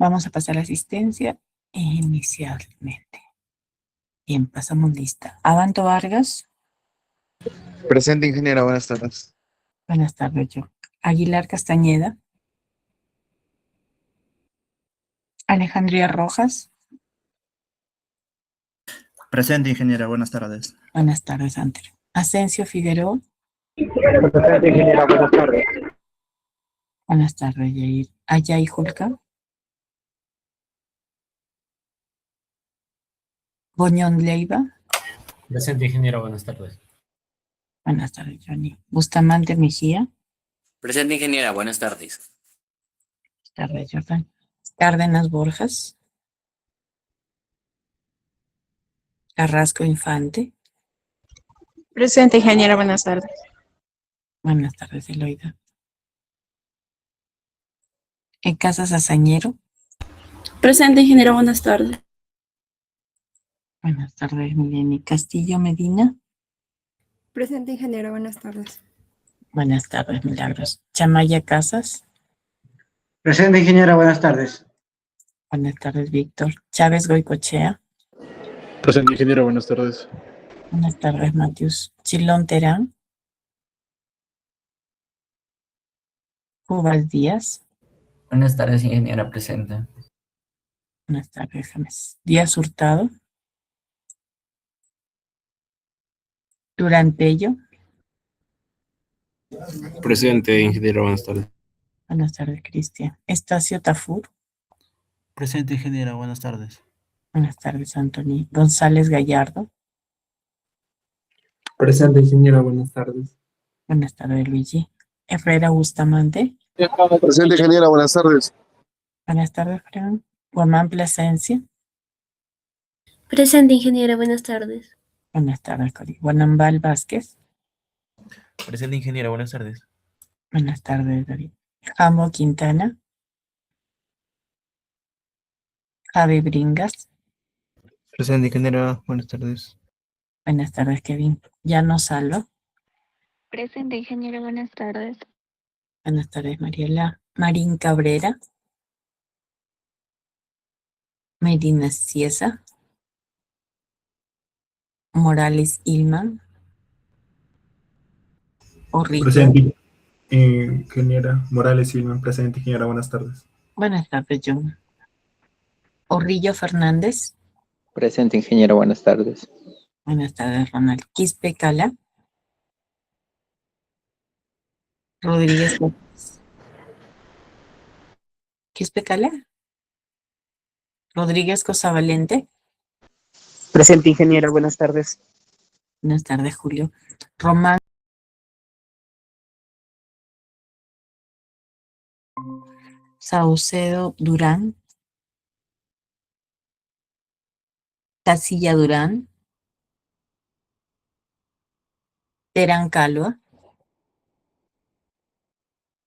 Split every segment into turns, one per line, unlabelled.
Vamos a pasar a asistencia inicialmente. Bien, pasamos lista. Abanto Vargas.
Presente, ingeniera, buenas tardes.
Buenas tardes, yo. Aguilar Castañeda. Alejandría Rojas.
Presente, ingeniera, buenas tardes.
Buenas tardes, Anter. Asensio Figueroa.
Presente, ingeniera, buenas tardes.
Buenas tardes, Yair. Ayay Julca. Boñón Leiva.
Presente, ingeniero, buenas tardes.
Buenas tardes, Johnny. Bustamante Mejía.
Presente, ingeniera, buenas tardes.
Buenas tardes, Jordan. Cárdenas Borjas. Carrasco Infante.
Presente, ingeniera, buenas tardes.
Buenas tardes, Eloida. En Casas Azañero.
Presente, ingeniera, buenas tardes.
Buenas tardes, Mileni. Castillo Medina.
Presente, ingeniera, buenas tardes.
Buenas tardes, Milagros. Chamaya Casas.
Presente, ingeniera, buenas tardes.
Buenas tardes, Víctor. Chávez Goicochea.
Presente, ingeniero, buenas tardes.
Buenas tardes, Matius. Chilón Terán. Cubas Díaz.
Buenas tardes, ingeniera, presente.
Buenas tardes, James. Díaz Hurtado. Durantello.
Presente, ingeniero, buenas tardes.
Buenas tardes, Cristian. Estacio Tafur.
Presente, ingeniera, buenas tardes.
Buenas tardes, Anthony. González Gallardo.
Presente, ingeniera, buenas tardes.
Buenas tardes, Luigi. Herrera Bustamante.
Presente, ingeniera, buenas tardes.
Buenas tardes, Fran. Guamán Plasencia.
Presente, ingeniera, buenas tardes.
Buenas tardes, Cori. Guanambal Vázquez.
Presente, ingeniera, buenas tardes.
Buenas tardes, David. Jamo Quintana. Javi Bringas.
Presente, ingeniera, buenas tardes.
Buenas tardes, Kevin. Llano Salva.
Presente, ingeniero, buenas tardes.
Buenas tardes, Mariela. Marín Cabrera. Medina Ciesa. Morales Ilman. Orrillo.
Presente, ingeniera Morales Silva. Presente, ingeniera, buenas tardes.
Buenas tardes, John. Orrillo Fernández.
Presente, ingeniero, buenas tardes.
Buenas tardes, Ronald. Quispe Cala. Rodríguez López. Quispe Cala. Rodríguez Cosavalente.
Presente, ingeniera, buenas tardes.
Buenas tardes, Julio. Román Saucedo Durán. Casilla Durán. Terán Calva.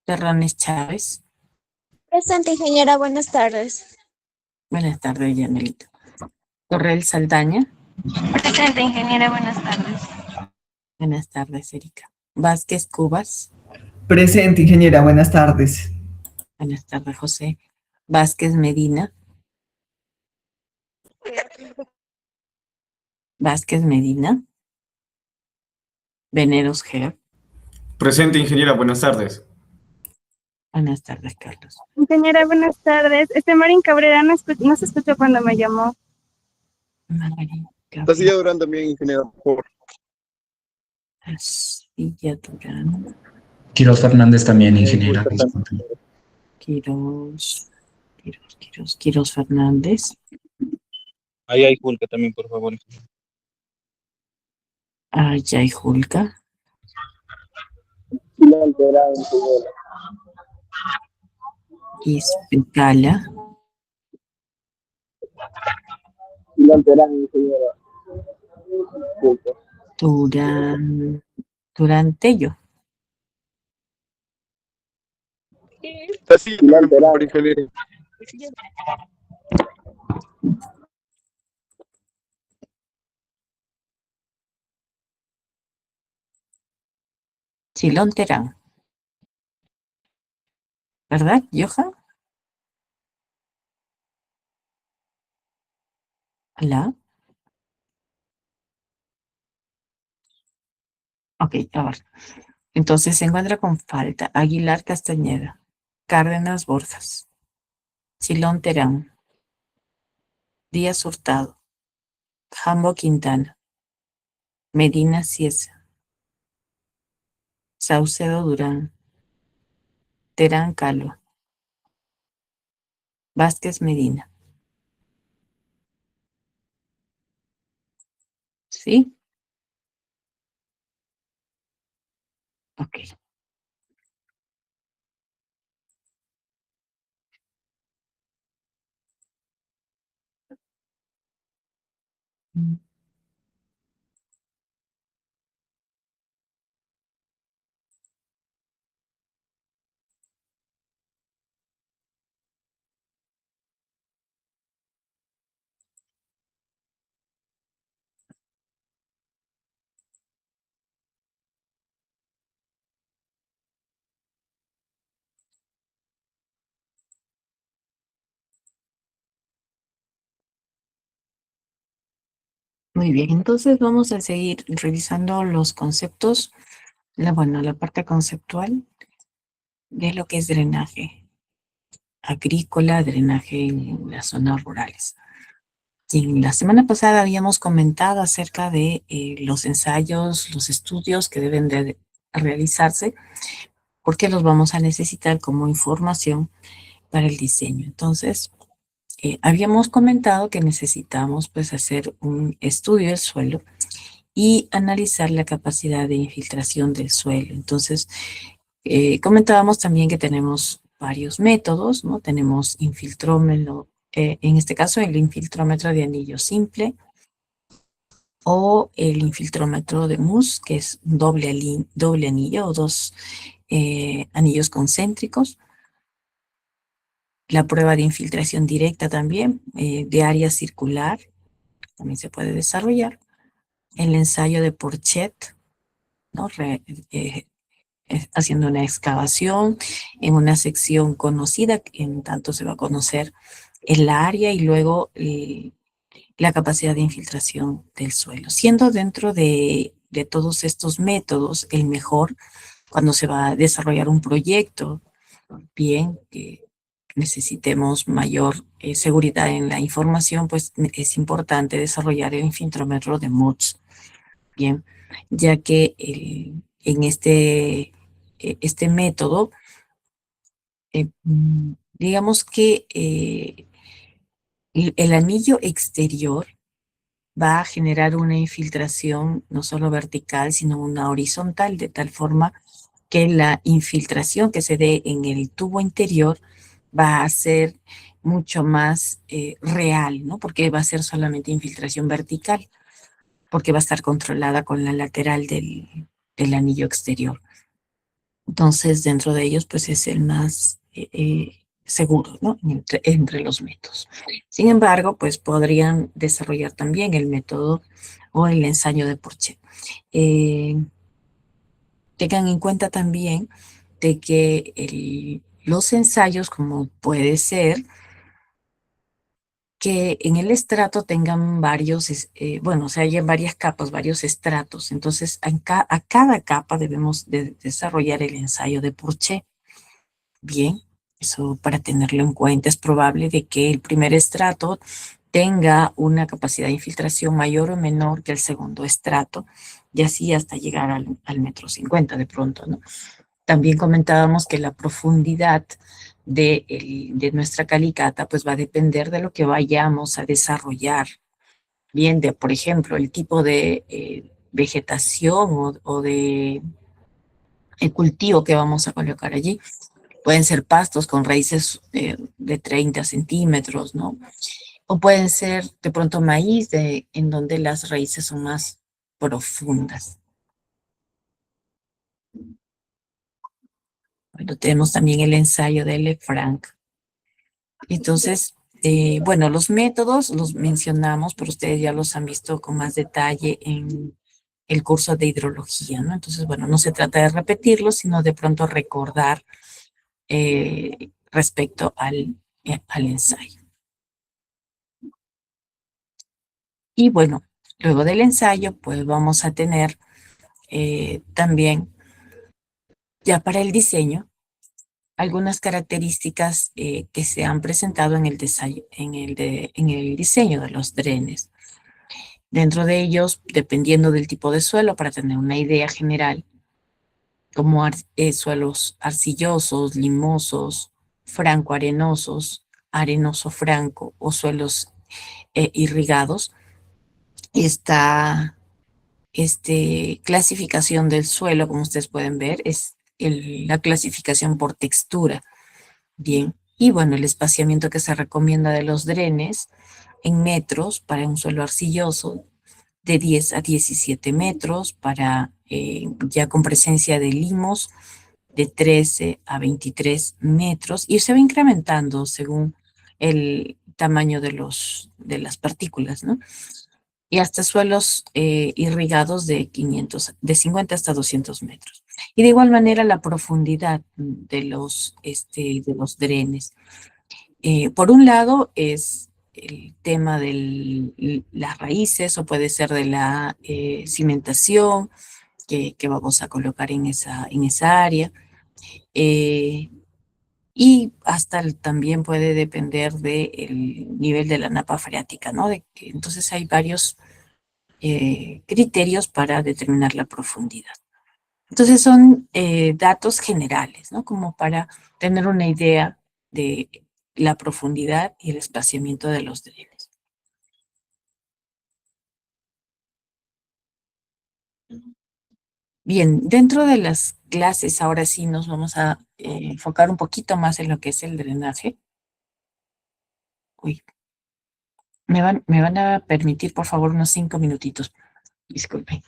Terrones Chávez.
Presente, ingeniera, buenas tardes.
Buenas tardes, Yanelito. Torrel Saldaña.
Presente, ingeniera, buenas tardes.
Buenas tardes, Erika. Vázquez Cubas.
Presente, ingeniera, buenas tardes.
Buenas tardes, José. Vázquez Medina. Vázquez Medina. Veneros Ger.
Presente, ingeniera, buenas tardes.
Buenas tardes, Carlos.
Ingeniera, buenas tardes. Marín Cabrera no se escuchó cuando me llamó.
Casilla Durán también, ingeniera, por favor.
Casilla Durán.
Quiroz Fernández también, ingeniera.
Quiroz Fernández.
Ahí hay Julca también, por favor.
Ayay Julca. Ispecala. Durantello.
Casilla Durán, por favor, ingeniera.
Chilón Terán. ¿Verdad, Johan? ¿La? Ok, a ver. Entonces se encuentra con falta Aguilar Castañeda, Cárdenas Borjas, Chilón Terán, Díaz Hurtado, Jambo Quintana, Medina Cieza, Saucedo Durán, Terán Calo, Vázquez Medina. ¿Sí? Ok. Mm. Muy bien, entonces vamos a seguir revisando los conceptos, la parte conceptual de lo que es drenaje agrícola, drenaje en las zonas rurales. En la semana pasada habíamos comentado acerca de los ensayos, los estudios que deben de realizarse, porque los vamos a necesitar como información para el diseño. Entonces, habíamos comentado que necesitamos pues hacer un estudio del suelo y analizar la capacidad de infiltración del suelo. Entonces, comentábamos también que tenemos varios métodos, ¿no? Tenemos infiltrómetro, en este caso el infiltrómetro de anillo simple o el infiltrómetro de mousse, que es doble anillo o dos anillos concéntricos. La prueba de infiltración directa también, de área circular, también se puede desarrollar. El ensayo de Porchet, ¿no? Haciendo una excavación en una sección conocida, en tanto se va a conocer el área y luego la capacidad de infiltración del suelo. Siendo dentro de todos estos métodos el mejor cuando se va a desarrollar un proyecto, bien, que necesitemos mayor seguridad en la información, pues es importante desarrollar el infiltrómetro de Mutz, bien, ya que en este método, digamos que el anillo exterior va a generar una infiltración no solo vertical, sino una horizontal, de tal forma que la infiltración que se dé en el tubo interior va a ser mucho más real, ¿no? Porque va a ser solamente infiltración vertical, porque va a estar controlada con la lateral del anillo exterior. Entonces, dentro de ellos, pues es el más seguro, ¿no? Entre los métodos. Sin embargo, pues podrían desarrollar también el método o el ensayo de Porchet. Tengan en cuenta también de que los ensayos, como puede ser que en el estrato tengan varios, o sea, hay varias capas, varios estratos. Entonces, a cada capa debemos de desarrollar el ensayo de Porchet. Bien, eso para tenerlo en cuenta. Es probable de que el primer estrato tenga una capacidad de infiltración mayor o menor que el segundo estrato, y así hasta llegar al 1,50 m de pronto, ¿no? También comentábamos que la profundidad de nuestra calicata pues va a depender de lo que vayamos a desarrollar. Bien, por ejemplo, el tipo de vegetación o de cultivo que vamos a colocar allí. Pueden ser pastos con raíces de 30 centímetros, ¿no? O pueden ser de pronto maíz en donde las raíces son más profundas. Bueno, tenemos también el ensayo de Lefranc. Entonces, los métodos los mencionamos, pero ustedes ya los han visto con más detalle en el curso de hidrología, ¿no? Entonces, bueno, no se trata de repetirlos, sino de pronto recordar respecto al ensayo. Y bueno, luego del ensayo, pues vamos a tener también, ya para el diseño, algunas características que se han presentado en en el diseño de los drenes. Dentro de ellos, dependiendo del tipo de suelo, para tener una idea general, como suelos arcillosos, limosos, franco-arenosos, arenoso-franco o suelos irrigados, esta clasificación del suelo, como ustedes pueden ver, es la clasificación por textura. Bien, y bueno, el espaciamiento que se recomienda de los drenes en metros para un suelo arcilloso, de 10 a 17 metros, para ya con presencia de limos, de 13 a 23 metros, y se va incrementando según el tamaño de las partículas, ¿no? Y hasta suelos irrigados de 50 hasta 200 metros. Y de igual manera la profundidad de los drenes. Por un lado es el tema de las raíces o puede ser de la cimentación que vamos a colocar en esa área. Y hasta también puede depender del nivel de la napa freática, ¿no? Entonces hay varios criterios para determinar la profundidad. Entonces son datos generales, ¿no? Como para tener una idea de la profundidad y el espaciamiento de los drenes. Bien, dentro de las clases ahora sí nos vamos a enfocar un poquito más en lo que es el drenaje. Uy, me van a permitir por favor unos 5 minutitos. Disculpen.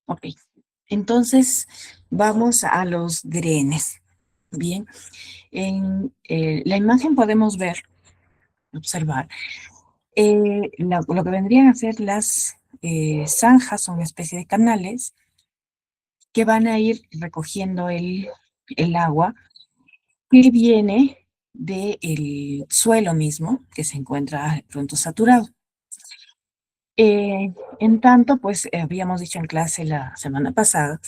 Ok, entonces vamos a los drenes. Bien, en la imagen podemos ver, observar, lo que vendrían a ser las zanjas, son una especie de canales que van a ir recogiendo el agua que viene del suelo mismo, que se encuentra de pronto saturado. En tanto, pues habíamos dicho en clase la semana pasada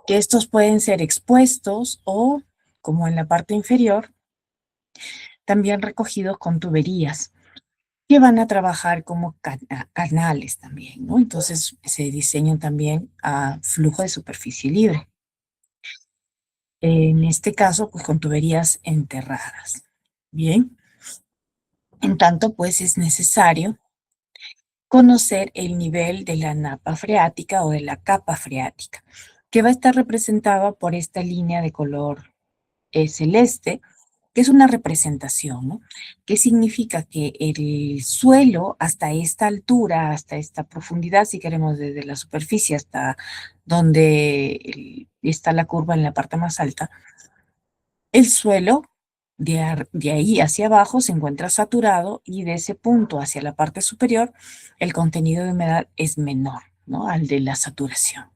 que estos pueden ser expuestos o, como en la parte inferior, también recogidos con tuberías que van a trabajar como canales también, ¿no? Entonces se diseñan también a flujo de superficie libre. En este caso, pues con tuberías enterradas. Bien. En tanto, pues es necesario conocer el nivel de la napa freática o de la capa freática, que va a estar representada por esta línea de color celeste, que es una representación, ¿no? Que significa que el suelo hasta esta altura, hasta esta profundidad, si queremos desde la superficie hasta donde está la curva en la parte más alta, el suelo de ahí hacia abajo se encuentra saturado y de ese punto hacia la parte superior el contenido de humedad es menor, ¿no? Al de la saturación.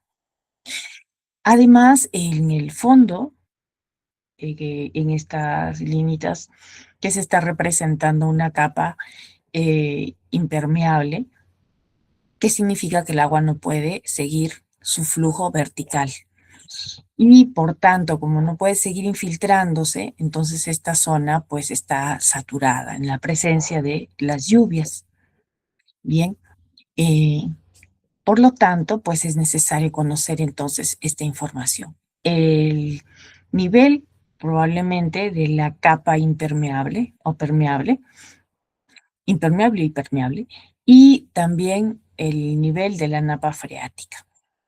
Además, en el fondo, en estas líneas que se está representando una capa impermeable, que significa que el agua no puede seguir su flujo vertical. Y por tanto, como no puede seguir infiltrándose, entonces esta zona pues está saturada en la presencia de las lluvias. Bien, por lo tanto, pues es necesario conocer entonces esta información. El nivel probablemente de la capa impermeable o permeable, impermeable y permeable, y también el nivel de la napa freática.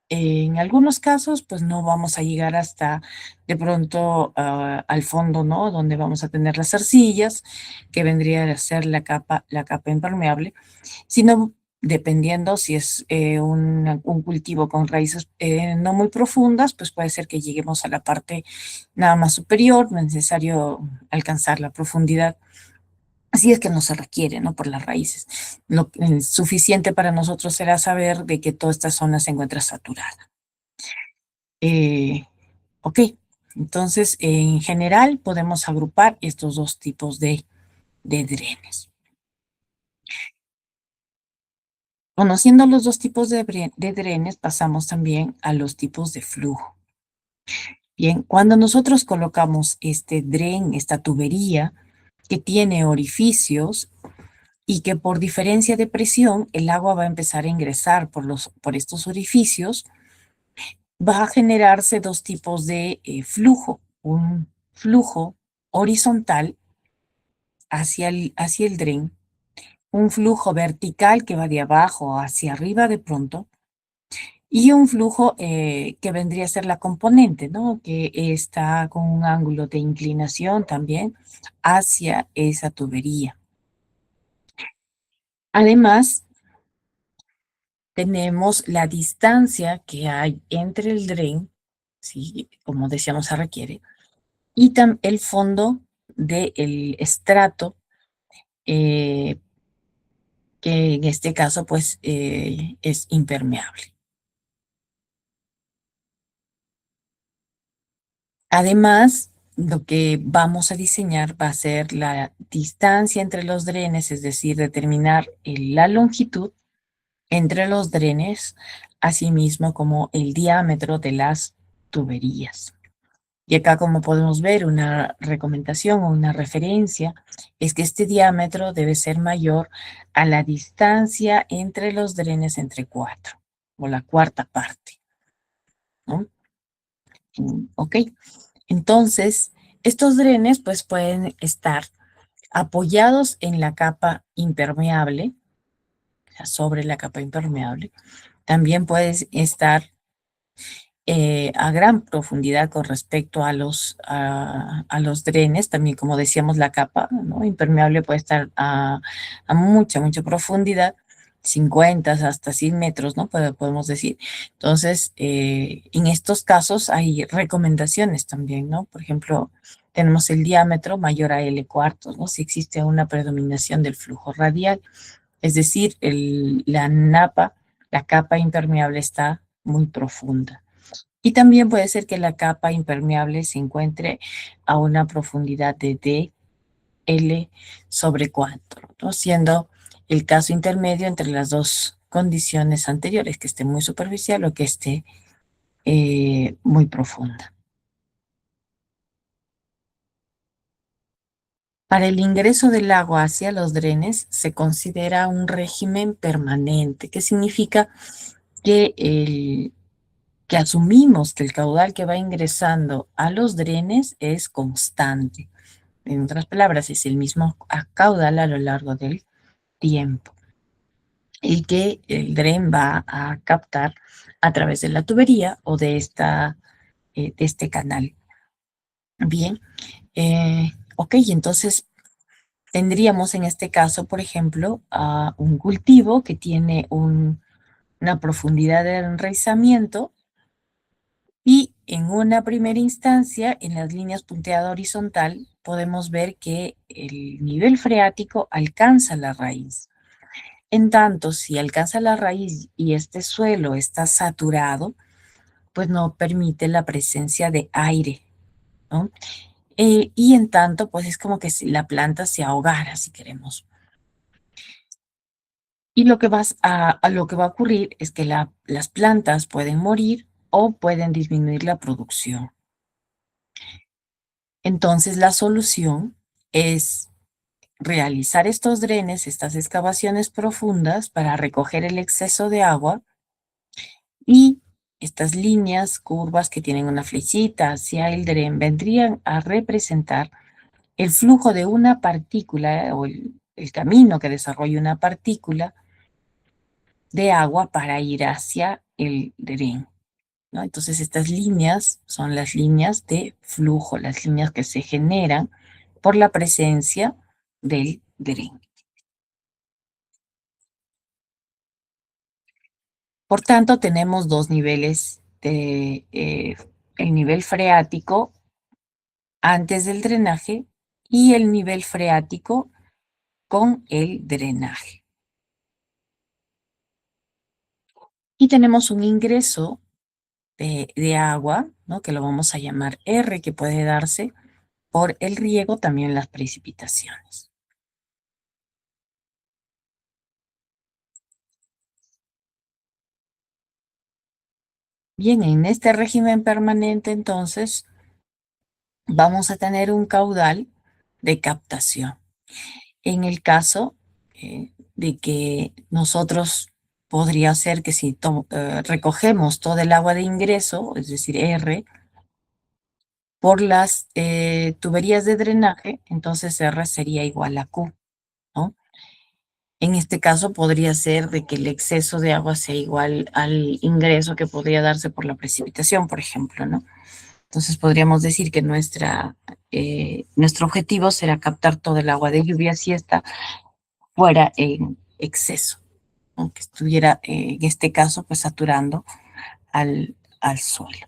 En algunos casos, pues no vamos a llegar hasta de pronto al fondo, ¿no? Donde vamos a tener las arcillas, que vendría a ser la capa impermeable, sino dependiendo si es un cultivo con raíces no muy profundas, pues puede ser que lleguemos a la parte nada más superior, no es necesario alcanzar la profundidad. Así es que no se requiere, ¿no? Por las raíces. Lo suficiente para nosotros será saber de que toda esta zona se encuentra saturada. Ok, entonces en general podemos agrupar estos dos tipos de drenes. Conociendo los dos tipos de drenes, pasamos también a los tipos de flujo. Bien, cuando nosotros colocamos este dren, esta tubería, que tiene orificios y que por diferencia de presión el agua va a empezar a ingresar por estos orificios, va a generarse dos tipos de flujo. Un flujo horizontal hacia el dren, un flujo vertical que va de abajo hacia arriba de pronto, y un flujo que vendría a ser la componente, ¿no? Que está con un ángulo de inclinación también hacia esa tubería. Además, tenemos la distancia que hay entre el dren, ¿sí? Como decíamos, se requiere, y el fondo del estrato, que en este caso, pues, es impermeable. Además, lo que vamos a diseñar va a ser la distancia entre los drenes, es decir, determinar la longitud entre los drenes, asimismo como el diámetro de las tuberías. Y acá, como podemos ver, una recomendación o una referencia es que este diámetro debe ser mayor a la distancia entre los drenes entre 4, o la cuarta parte, ¿no? Ok, entonces, estos drenes pues pueden estar apoyados en la capa impermeable, o sea, sobre la capa impermeable. También pueden estar a gran profundidad con respecto a los drenes. También, como decíamos, la capa, ¿no? Impermeable puede estar a mucha profundidad. 50 hasta 100 metros, ¿no? Podemos decir. Entonces, en estos casos hay recomendaciones también, ¿no? Por ejemplo, tenemos el diámetro mayor a L cuartos, ¿no? Si existe una predominación del flujo radial, es decir, la capa impermeable está muy profunda. Y también puede ser que la capa impermeable se encuentre a una profundidad de dL sobre 4, ¿no? Siendo el caso intermedio entre las dos condiciones anteriores, que esté muy superficial o que esté muy profunda. Para el ingreso del agua hacia los drenes se considera un régimen permanente, que significa que asumimos que el caudal que va ingresando a los drenes es constante. En otras palabras, es el mismo caudal a lo largo del tiempo y que el dren va a captar a través de la tubería o de este canal. Bien, ok, entonces tendríamos en este caso, por ejemplo, a un cultivo que tiene una profundidad de enraizamiento y en una primera instancia, en las líneas punteada horizontal, podemos ver que el nivel freático alcanza la raíz. En tanto, si alcanza la raíz y este suelo está saturado, pues no permite la presencia de aire, ¿no? Y en tanto, pues es como que si la planta se ahogara, si queremos. Y lo que va a ocurrir es que las plantas pueden morir o pueden disminuir la producción. Entonces, la solución es realizar estos drenes, estas excavaciones profundas para recoger el exceso de agua y estas líneas, curvas que tienen una flechita hacia el dren vendrían a representar el flujo de una partícula o el camino que desarrolla una partícula de agua para ir hacia el dren, ¿no? Entonces estas líneas son las líneas de flujo, las líneas que se generan por la presencia del dren. Por tanto, tenemos dos niveles de el nivel freático antes del drenaje y el nivel freático con el drenaje. Y tenemos un ingreso de agua, ¿no? Que lo vamos a llamar R, que puede darse por el riego, también las precipitaciones. Bien, en este régimen permanente, entonces, vamos a tener un caudal de captación. En el caso de que nosotros podría ser que si recogemos todo el agua de ingreso, es decir, R, por las tuberías de drenaje, entonces R sería igual a Q, ¿no? En este caso podría ser de que el exceso de agua sea igual al ingreso que podría darse por la precipitación, por ejemplo, ¿no? Entonces podríamos decir que nuestro objetivo será captar todo el agua de lluvia si esta fuera en exceso, aunque estuviera en este caso pues saturando al suelo.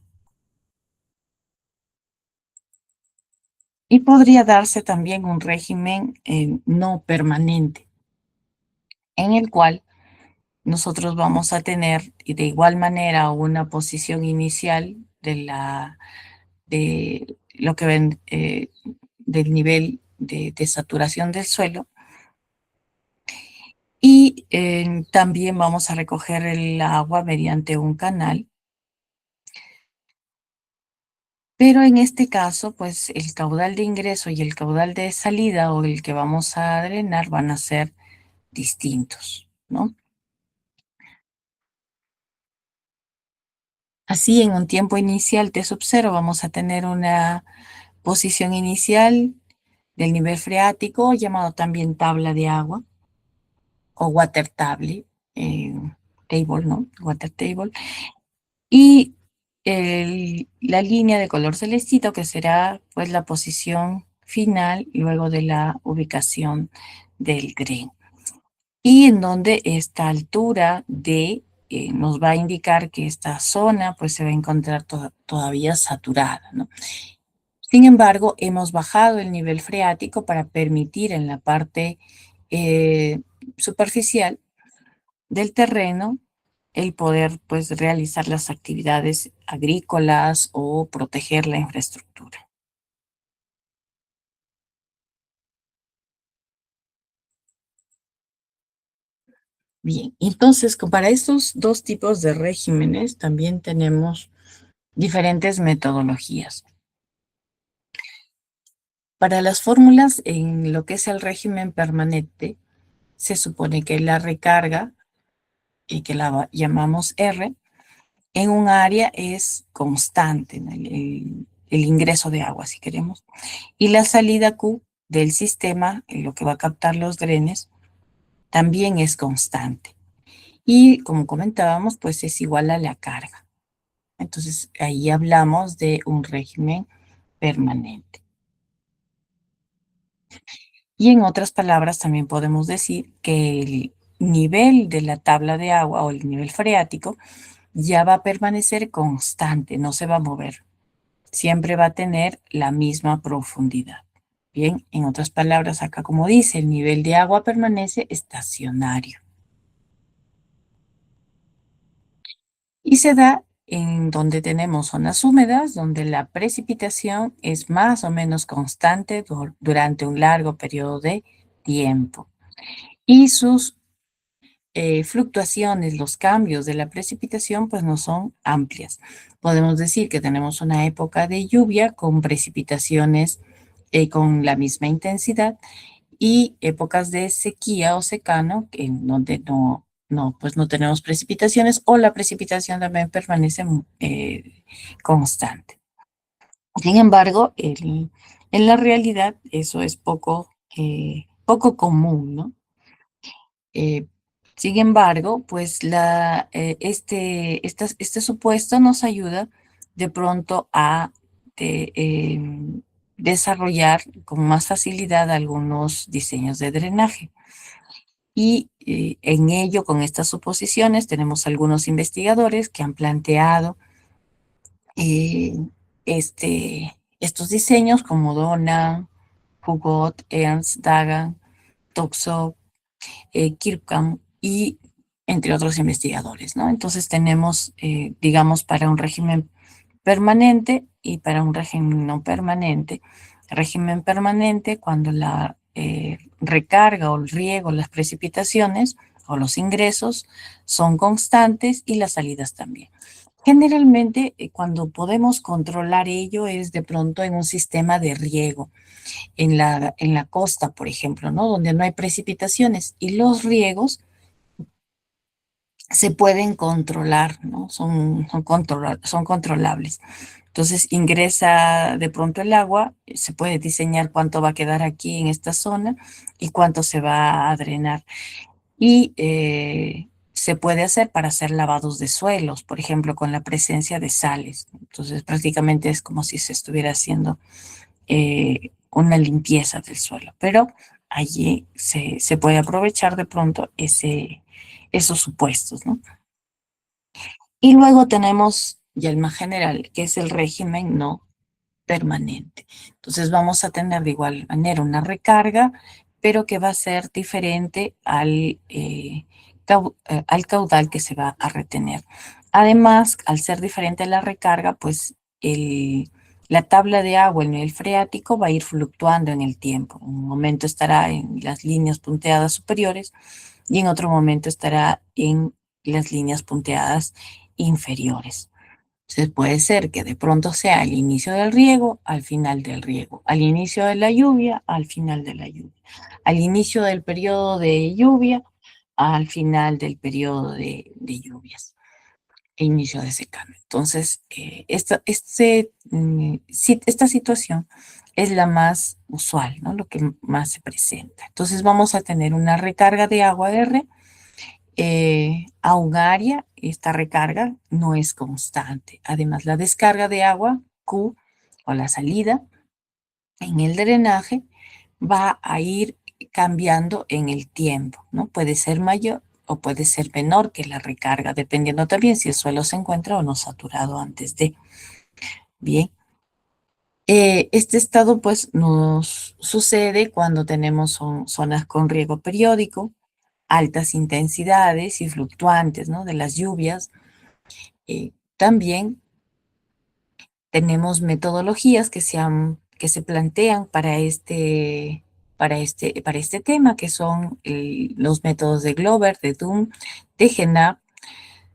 Y podría darse también un régimen no permanente, en el cual nosotros vamos a tener de igual manera una posición inicial de lo que ven del nivel de saturación del suelo. Y también vamos a recoger el agua mediante un canal. Pero en este caso, pues el caudal de ingreso y el caudal de salida o el que vamos a drenar van a ser distintos, ¿no? Así, en un tiempo inicial de sub cero vamos a tener una posición inicial del nivel freático, llamado también tabla de agua, o water table, table, ¿no? Water table. Y la línea de color celestito, que será pues la posición final luego de la ubicación del dren. y en donde esta altura D nos va a indicar que esta zona pues se va a encontrar todavía saturada, ¿no? Sin embargo, hemos bajado el nivel freático para permitir en la parte superficial del terreno el poder pues realizar las actividades agrícolas o proteger la infraestructura. Bien, entonces para estos dos tipos de regímenes también tenemos diferentes metodologías. Para las fórmulas en lo que es el régimen permanente, se supone que la recarga, y que la llamamos R, en un área es constante, ¿no? el ingreso de agua, si queremos, y la salida Q del sistema, lo que va a captar los drenes, también es constante. Y como comentábamos, pues es igual a la carga. Entonces, ahí hablamos de un régimen permanente. Y en otras palabras, también podemos decir que el nivel de la tabla de agua o el nivel freático ya va a permanecer constante, no se va a mover. Siempre va a tener la misma profundidad. Bien, en otras palabras, acá como dice, el nivel de agua permanece estacionario. Y se da en donde tenemos zonas húmedas, donde la precipitación es más o menos constante durante un largo periodo de tiempo. Y sus fluctuaciones, los cambios de la precipitación, pues no son amplias. Podemos decir que tenemos una época de lluvia con precipitaciones con la misma intensidad y épocas de sequía o secano en donde pues no tenemos precipitaciones o la precipitación también permanece constante. Sin embargo, en la realidad eso es poco común, ¿no? Sin embargo, pues este supuesto nos ayuda de pronto a desarrollar con más facilidad algunos diseños de drenaje. Y en ello, con estas suposiciones, tenemos algunos investigadores que han planteado estos diseños como Donan, Hugot, Ernst, Dagan, Topsov, Kirkham y entre otros investigadores, ¿no? Entonces tenemos, digamos, para un régimen permanente y para un régimen no permanente. Régimen permanente cuando la recarga o el riego, las precipitaciones o los ingresos son constantes y las salidas también. Generalmente, cuando podemos controlar ello es de pronto en un sistema de riego, en la costa, por ejemplo, ¿no? Donde no hay precipitaciones y los riegos se pueden controlar, ¿no? Son controlables. Entonces ingresa de pronto el agua, se puede diseñar cuánto va a quedar aquí en esta zona y cuánto se va a drenar. Y se puede hacer para hacer lavados de suelos, por ejemplo, con la presencia de sales. Entonces prácticamente es como si se estuviera haciendo una limpieza del suelo, pero allí se puede aprovechar de pronto esos supuestos, ¿no? Y luego tenemos ya el más general, que es el régimen no permanente. Entonces vamos a tener de igual manera una recarga, pero que va a ser diferente al caudal que se va a retener. Además, al ser diferente a la recarga, pues la tabla de agua, el nivel freático, va a ir fluctuando en el tiempo. En un momento estará en las líneas punteadas superiores y en otro momento estará en las líneas punteadas inferiores. Entonces puede ser que de pronto sea al inicio del riego, al final del riego, al inicio de la lluvia, al final de la lluvia, al inicio del periodo de lluvia, al final del periodo de lluvias e inicio de secano. Entonces, esta situación es la más usual, ¿no? Lo que más se presenta. Entonces vamos a tener una recarga de agua R a un área. Esta recarga no es constante. Además, la descarga de agua, Q, o la salida, en el drenaje, va a ir cambiando en el tiempo, ¿no? Puede ser mayor o puede ser menor que la recarga, dependiendo también si el suelo se encuentra o no saturado antes de. Bien. Este estado pues nos sucede cuando tenemos zonas con riego periódico, altas intensidades y fluctuantes, ¿no? De las lluvias. También tenemos metodologías que se plantean para este tema, que son los métodos de Glover, de Doom, de Genard,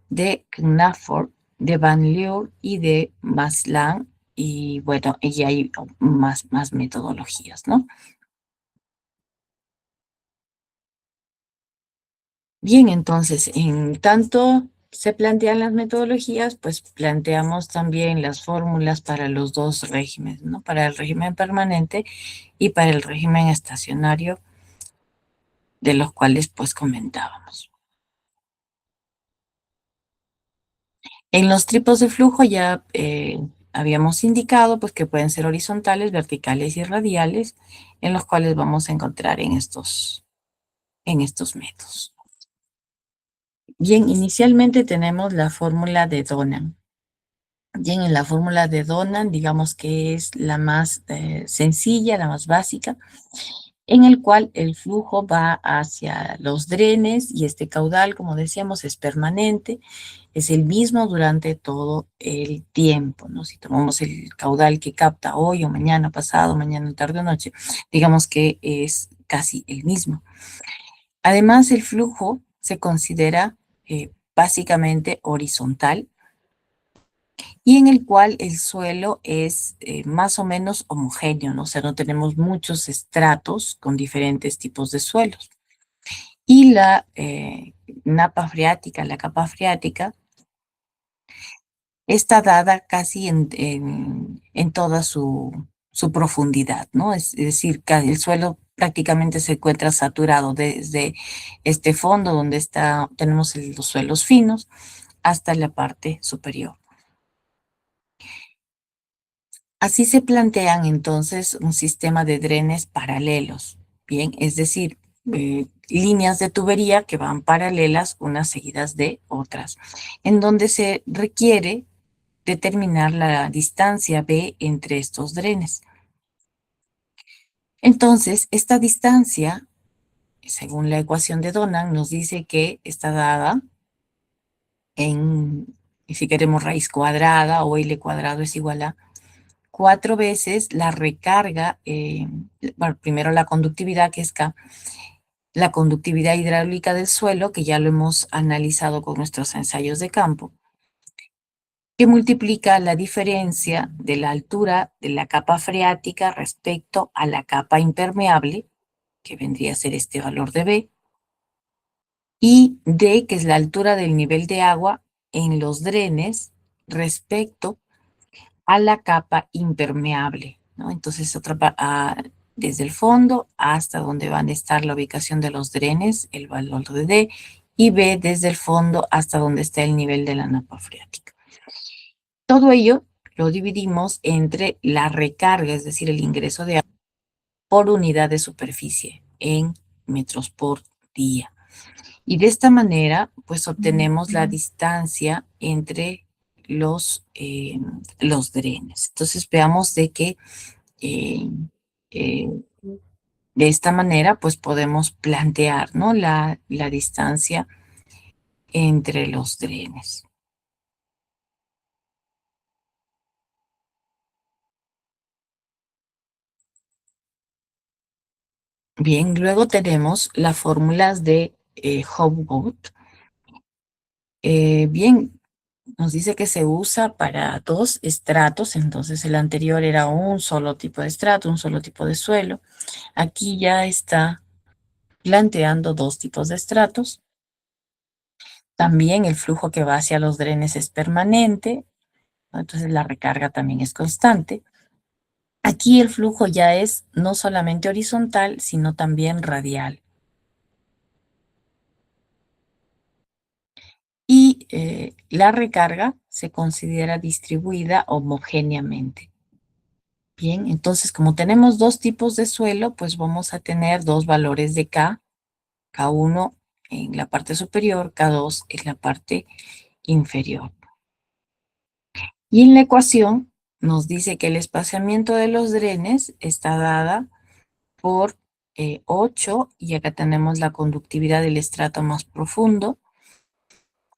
de Knafford, de Van Lier y de Maslan. Y bueno, y hay más metodologías, ¿no? Bien, entonces, en tanto se plantean las metodologías, pues planteamos también las fórmulas para los dos regímenes, ¿no? Para el régimen permanente y para el régimen estacionario, de los cuales pues comentábamos. En los tipos de flujo ya habíamos indicado pues que pueden ser horizontales, verticales y radiales, en los cuales vamos a encontrar en estos métodos. Bien, inicialmente tenemos la fórmula de Donan. Bien, en la fórmula de Donan, digamos que es la más sencilla, la más básica, en el cual el flujo va hacia los drenes y este caudal, como decíamos, es permanente, es el mismo durante todo el tiempo, ¿no? Si tomamos el caudal que capta hoy o mañana, pasado, mañana, tarde o noche, digamos que es casi el mismo. Además, el flujo se considera básicamente horizontal y en el cual el suelo es más o menos homogéneo, ¿no? O sea, no tenemos muchos estratos con diferentes tipos de suelos. Y la napa freática, la capa freática, está dada casi en toda su profundidad, ¿no? Es decir, el suelo prácticamente se encuentra saturado desde este fondo donde tenemos los suelos finos hasta la parte superior. Así se plantean entonces un sistema de drenes paralelos, ¿bien? Es decir, líneas de tubería que van paralelas unas seguidas de otras, en donde se requiere determinar la distancia B entre estos drenes. Entonces, esta distancia, según la ecuación de Donan, nos dice que está dada en, si queremos raíz cuadrada o L cuadrado es igual a 4 veces la recarga, bueno, primero la conductividad, que es K, la conductividad hidráulica del suelo, que ya lo hemos analizado con nuestros ensayos de campo, que multiplica la diferencia de la altura de la capa freática respecto a la capa impermeable, que vendría a ser este valor de B, y D, que es la altura del nivel de agua en los drenes respecto a la capa impermeable, ¿no? Entonces, desde el fondo hasta donde van a estar la ubicación de los drenes, el valor de D, y B desde el fondo hasta donde está el nivel de la napa freática. Todo ello lo dividimos entre la recarga, es decir, el ingreso de agua por unidad de superficie en metros por día. Y de esta manera, pues obtenemos la distancia entre los drenes. Entonces veamos de que de esta manera, pues podemos plantear, ¿no? la distancia entre los drenes. Bien, luego tenemos las fórmulas de Hobgood. Bien, nos dice que se usa para 2 estratos, entonces el anterior era un solo tipo de estrato, un solo tipo de suelo. Aquí ya está planteando 2 tipos de estratos. También el flujo que va hacia los drenes es permanente, ¿no? Entonces la recarga también es constante. Aquí el flujo ya es no solamente horizontal, sino también radial. Y la recarga se considera distribuida homogéneamente. Bien, entonces como tenemos dos tipos de suelo, pues vamos a tener dos valores de K, K1 en la parte superior, K2 en la parte inferior. Y en la ecuación nos dice que el espaciamiento de los drenes está dada por 8, y acá tenemos la conductividad del estrato más profundo,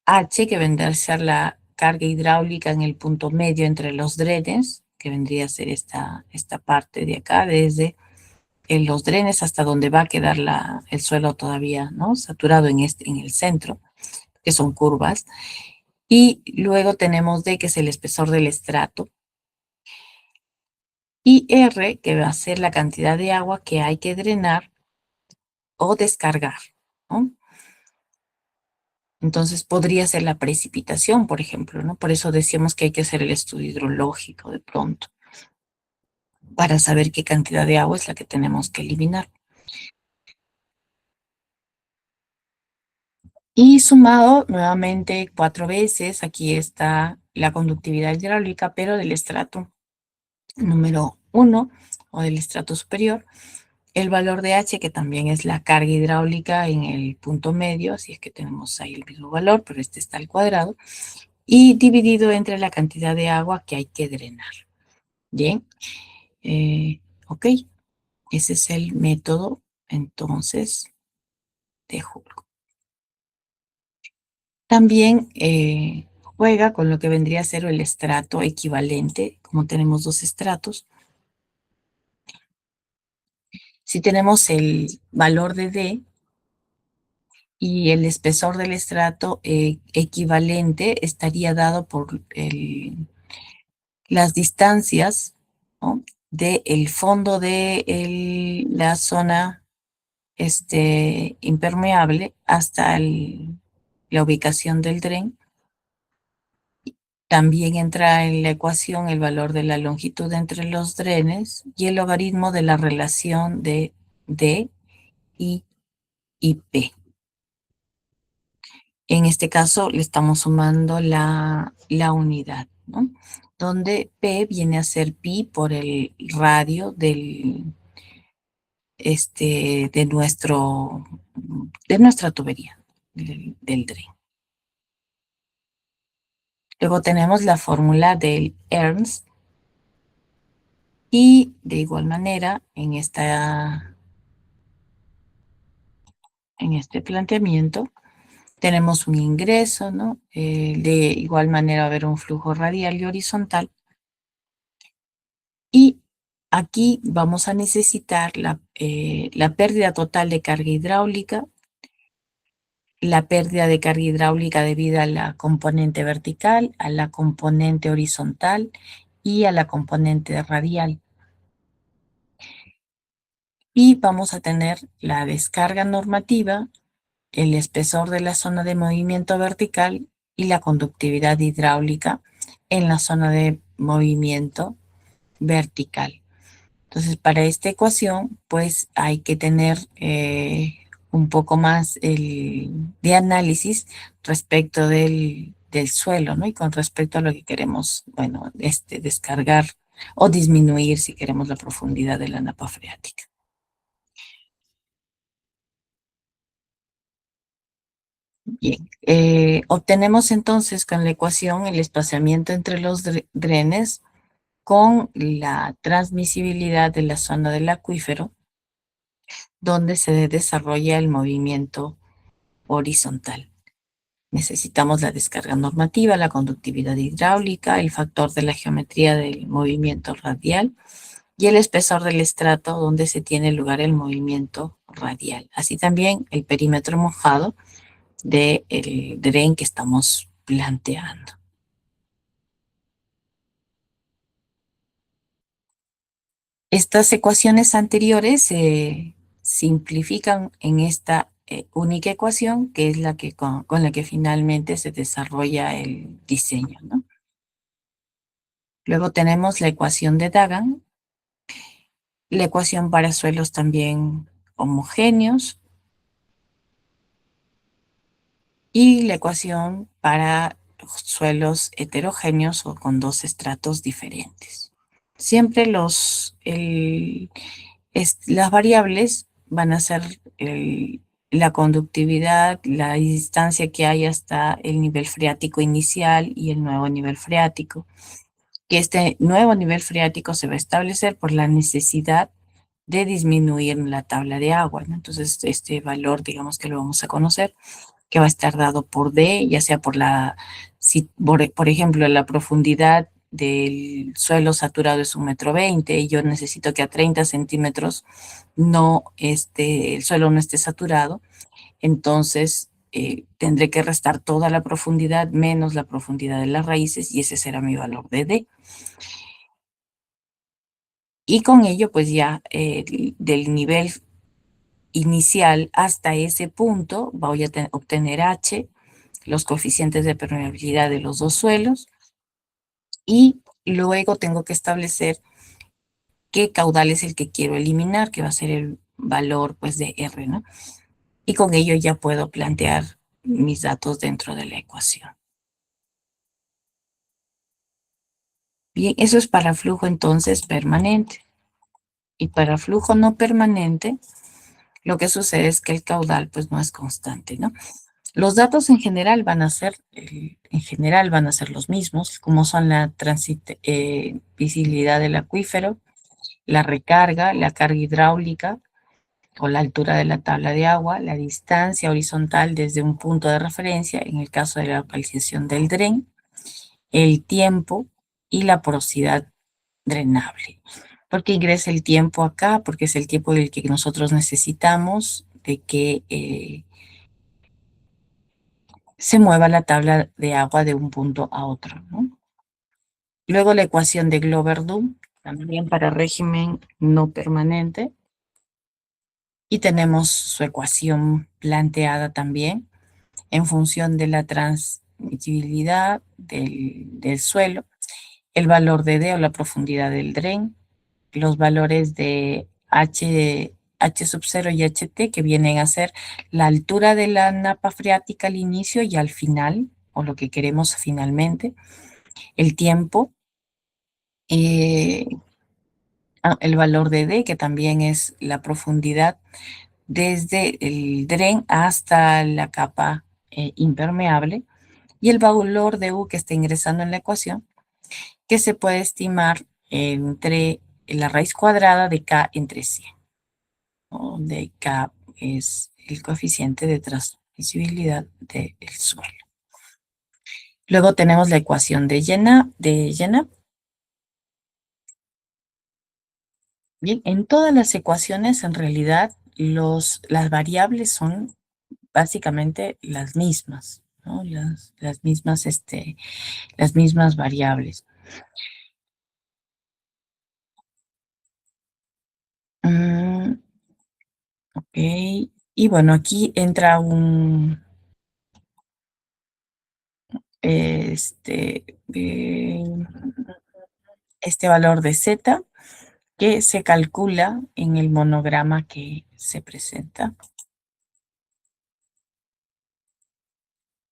H, que vendría a ser la carga hidráulica en el punto medio entre los drenes, que vendría a ser esta parte de acá, desde los drenes hasta donde va a quedar el suelo todavía, ¿no?, saturado en el centro, que son curvas. Y luego tenemos D, que es el espesor del estrato, y R, que va a ser la cantidad de agua que hay que drenar o descargar, ¿no? Entonces podría ser la precipitación, por ejemplo, ¿no? Por eso decíamos que hay que hacer el estudio hidrológico de pronto, para saber qué cantidad de agua es la que tenemos que eliminar. Y sumado nuevamente 4 veces, aquí está la conductividad hidráulica, pero del estrato número 1 o del estrato superior, el valor de H, que también es la carga hidráulica en el punto medio, así es que tenemos ahí el mismo valor, pero este está al cuadrado, y dividido entre la cantidad de agua que hay que drenar. Bien, ok, ese es el método, entonces, de Hulk. También juega con lo que vendría a ser el estrato equivalente, como tenemos dos estratos. Si tenemos el valor de D y el espesor del estrato equivalente, estaría dado por las distancias, ¿no?, del fondo de la zona impermeable hasta la ubicación del dren. También entra en la ecuación el valor de la longitud entre los drenes y el logaritmo de la relación de D y P. En este caso le estamos sumando la unidad, ¿no?, donde P viene a ser pi por el radio de nuestra tubería, del dren. Luego tenemos la fórmula del Ernst, y de igual manera en este planteamiento tenemos un ingreso, ¿no? De igual manera va a haber un flujo radial y horizontal, y aquí vamos a necesitar la pérdida total de carga hidráulica, la pérdida de carga hidráulica debido a la componente vertical, a la componente horizontal y a la componente radial. Y vamos a tener la descarga normativa, el espesor de la zona de movimiento vertical y la conductividad hidráulica en la zona de movimiento vertical. Entonces, para esta ecuación, pues hay que tener un poco más de análisis respecto del suelo, ¿no? Y con respecto a lo que queremos, bueno, descargar o disminuir, si queremos, la profundidad de la napa freática. Bien, obtenemos entonces con la ecuación el espaciamiento entre los drenes con la transmisibilidad de la zona del acuífero, donde se desarrolla el movimiento horizontal. Necesitamos la descarga normativa, la conductividad hidráulica, el factor de la geometría del movimiento radial y el espesor del estrato donde se tiene lugar el movimiento radial. Así también el perímetro mojado del dren que estamos planteando. Estas ecuaciones anteriores se simplifican en esta única ecuación, que es la que con la que finalmente se desarrolla el diseño, ¿no? Luego tenemos la ecuación de Dagan, la ecuación para suelos también homogéneos y la ecuación para suelos heterogéneos o con dos estratos diferentes. siempre las variables van a ser la conductividad, la distancia que hay hasta el nivel freático inicial y el nuevo nivel freático. Que este nuevo nivel freático se va a establecer por la necesidad de disminuir la tabla de agua, ¿no? Entonces, este valor, digamos que lo vamos a conocer, que va a estar dado por D, ya sea por por ejemplo, la profundidad del suelo saturado es 1,20 m y yo necesito que a 30 centímetros el suelo no esté saturado, entonces tendré que restar toda la profundidad menos la profundidad de las raíces y ese será mi valor de D. Y con ello, pues ya del nivel inicial hasta ese punto voy a obtener H, los coeficientes de permeabilidad de los dos suelos, y luego tengo que establecer qué caudal es el que quiero eliminar, que va a ser el valor pues de R, ¿no? Y con ello ya puedo plantear mis datos dentro de la ecuación. Bien, eso es para flujo entonces permanente. Y para flujo no permanente, lo que sucede es que el caudal pues no es constante, ¿no? Los datos en general van a ser los mismos, como son la visibilidad del acuífero, la recarga, la carga hidráulica o la altura de la tabla de agua, la distancia horizontal desde un punto de referencia, en el caso de la localización del dren, el tiempo y la porosidad drenable. ¿Por qué ingresa el tiempo acá? Porque es el tiempo del que nosotros necesitamos de que se mueva la tabla de agua de un punto a otro, ¿no? Luego la ecuación de Glover-Dunn, también para régimen no permanente. Y tenemos su ecuación planteada también en función de la transmisibilidad del suelo, el valor de D o la profundidad del dren, los valores de H sub 0 y HT, que vienen a ser la altura de la napa freática al inicio y al final, o lo que queremos finalmente, el tiempo, el valor de D, que también es la profundidad desde el dren hasta la capa impermeable, y el valor de U que está ingresando en la ecuación, que se puede estimar entre la raíz cuadrada de K entre 100, donde K es el coeficiente de transmisibilidad del suelo. Luego tenemos la ecuación de Jenap. Bien, en todas las ecuaciones en realidad las variables son básicamente las mismas, ¿no? Las mismas variables. Ok, y bueno, aquí entra este valor de Z que se calcula en el monograma que se presenta.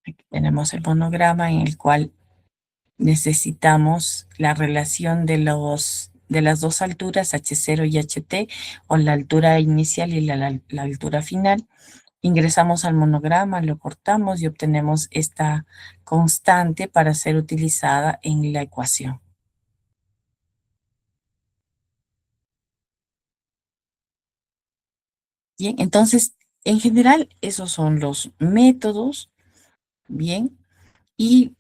Aquí tenemos el monograma en el cual necesitamos la relación de las dos alturas, H0 y HT, o la altura inicial y la altura final. Ingresamos al monograma, lo cortamos y obtenemos esta constante para ser utilizada en la ecuación. Bien, entonces, en general, esos son los métodos, bien, y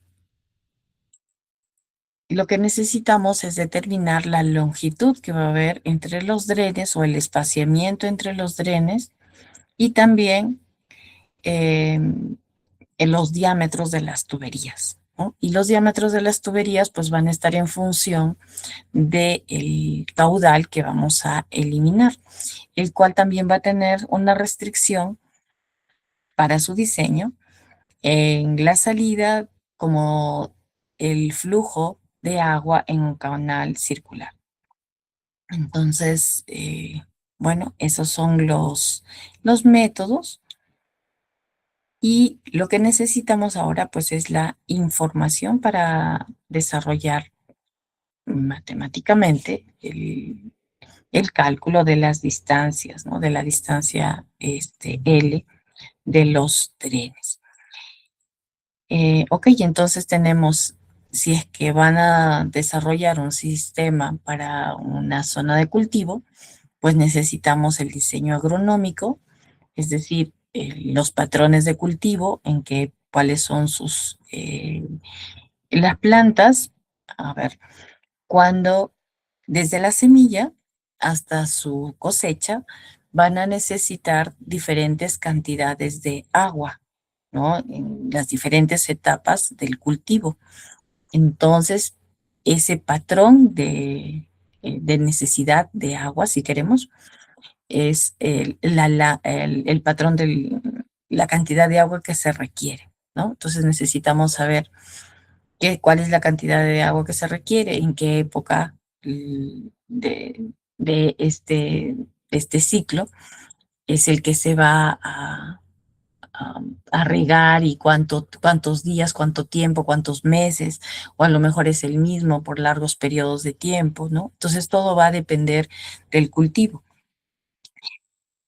lo que necesitamos es determinar la longitud que va a haber entre los drenes o el espaciamiento entre los drenes y también en los diámetros de las tuberías, ¿no? Y los diámetros de las tuberías pues van a estar en función del caudal que vamos a eliminar, el cual también va a tener una restricción para su diseño en la salida como el flujo de agua en un canal circular. Entonces, bueno, esos son los métodos. Y lo que necesitamos ahora pues es la información para desarrollar matemáticamente el cálculo de las distancias, ¿no? De la distancia L de los drenes. Ok, entonces tenemos, si es que van a desarrollar un sistema para una zona de cultivo, pues necesitamos el diseño agronómico, es decir, los patrones de cultivo, cuáles son las plantas, a ver, cuando desde la semilla hasta su cosecha van a necesitar diferentes cantidades de agua, ¿no? En las diferentes etapas del cultivo. Entonces, ese patrón de necesidad de agua, si queremos, es el patrón de la cantidad de agua que se requiere, ¿no? Entonces necesitamos saber cuál es la cantidad de agua que se requiere, en qué época de este ciclo es el que se va a regar y cuántos días, cuánto tiempo, cuántos meses, o a lo mejor es el mismo por largos periodos de tiempo, ¿no? Entonces todo va a depender del cultivo.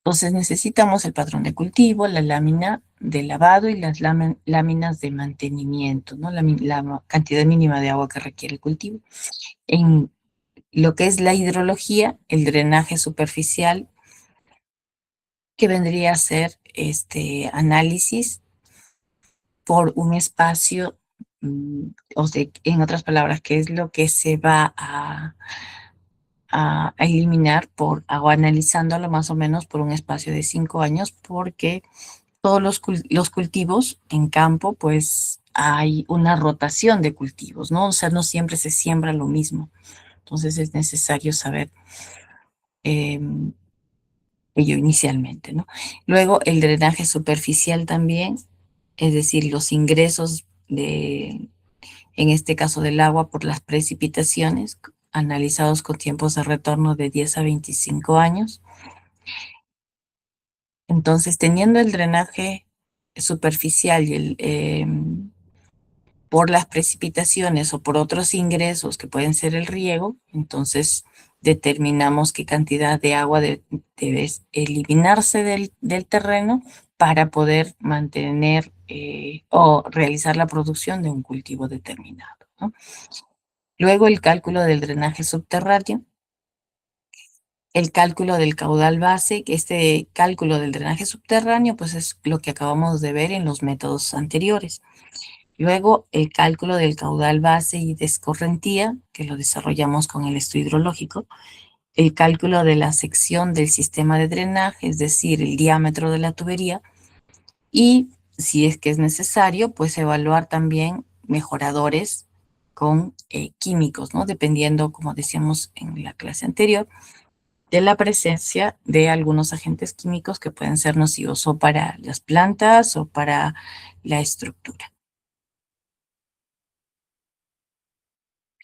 Entonces necesitamos el patrón de cultivo, la lámina de lavado y las láminas de mantenimiento, ¿no? La cantidad mínima de agua que requiere el cultivo. En lo que es la hidrología, el drenaje superficial, que vendría a ser este análisis por un espacio, o sea, en otras palabras, qué es lo que se va a eliminar o analizándolo más o menos por un espacio de 5 años, porque todos los cultivos en campo, pues hay una rotación de cultivos, ¿no? O sea, no siempre se siembra lo mismo. Entonces es necesario saber ello inicialmente, ¿no? Luego el drenaje superficial también, es decir, los ingresos en este caso del agua por las precipitaciones, analizados con tiempos de retorno de 10 a 25 años. Entonces, teniendo el drenaje superficial y por las precipitaciones o por otros ingresos que pueden ser el riego, entonces determinamos qué cantidad de agua debe eliminarse del terreno para poder mantener o realizar la producción de un cultivo determinado, ¿no? Luego el cálculo del drenaje subterráneo, el cálculo del caudal base, que este cálculo del drenaje subterráneo pues es lo que acabamos de ver en los métodos anteriores. Luego, el cálculo del caudal base y de escorrentía, que lo desarrollamos con el estudio hidrológico. El cálculo de la sección del sistema de drenaje, es decir, el diámetro de la tubería. Y, si es que es necesario, pues evaluar también mejoradores con químicos, ¿no? Dependiendo, como decíamos en la clase anterior, de la presencia de algunos agentes químicos que pueden ser nocivos o para las plantas o para la estructura.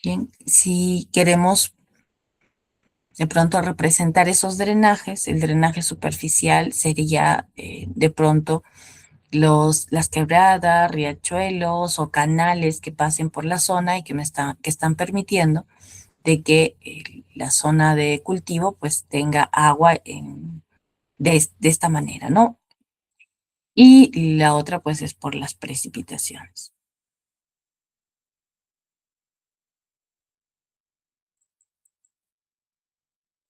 Bien, si queremos de pronto representar esos drenajes, el drenaje superficial sería de pronto las quebradas, riachuelos o canales que pasen por la zona y que están permitiendo de que la zona de cultivo pues tenga agua de esta manera, ¿no? Y la otra pues es por las precipitaciones.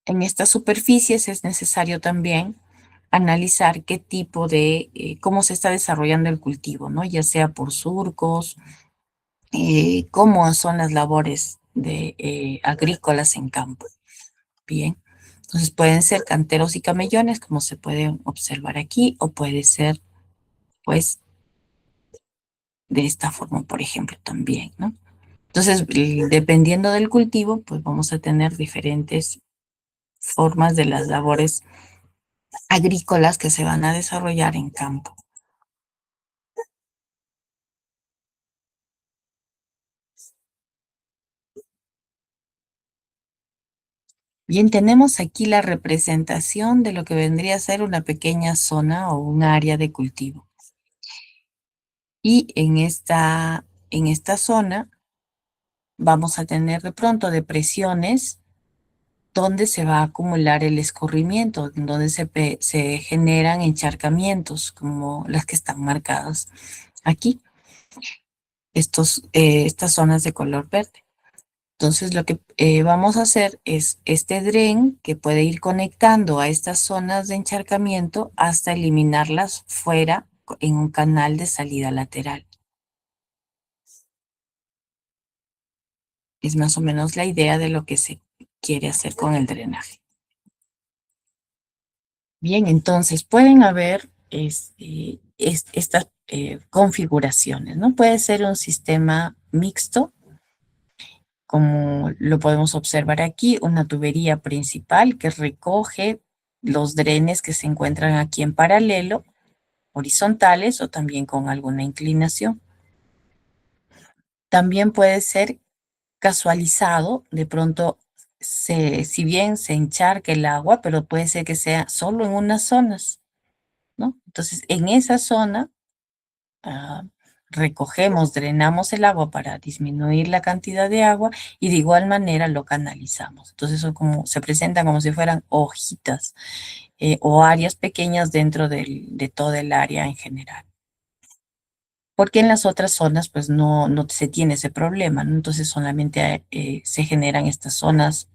En estas superficies es necesario también analizar qué tipo cómo se está desarrollando el cultivo, ¿no? Ya sea por surcos, cómo son las labores agrícolas en campo. Bien, entonces pueden ser canteros y camellones, como se puede observar aquí, o puede ser, pues, de esta forma, por ejemplo, también, ¿no? Entonces, dependiendo del cultivo, pues vamos a tener diferentes formas de las labores agrícolas que se van a desarrollar en campo. Bien, tenemos aquí la representación de lo que vendría a ser una pequeña zona o un área de cultivo. Y en esta zona vamos a tener de pronto depresiones donde se va a acumular el escurrimiento, donde se generan encharcamientos, como las que están marcadas aquí, estas zonas de color verde. Entonces, lo que vamos a hacer es este dren que puede ir conectando a estas zonas de encharcamiento hasta eliminarlas fuera en un canal de salida lateral. Es más o menos la idea de lo que se quiere hacer con el drenaje. Bien, entonces pueden haber estas configuraciones, ¿no? Puede ser un sistema mixto, como lo podemos observar aquí, una tubería principal que recoge los drenes que se encuentran aquí en paralelo, horizontales o también con alguna inclinación. También puede ser casualizado, de pronto, si bien se encharca el agua, pero puede ser que sea solo en unas zonas, ¿no? Entonces, en esa zona recogemos, drenamos el agua para disminuir la cantidad de agua y de igual manera lo canalizamos. Entonces, se presentan como si fueran hojitas o áreas pequeñas dentro de todo el área en general. Porque en las otras zonas, pues no se tiene ese problema, ¿no? Entonces, solamente se generan estas zonas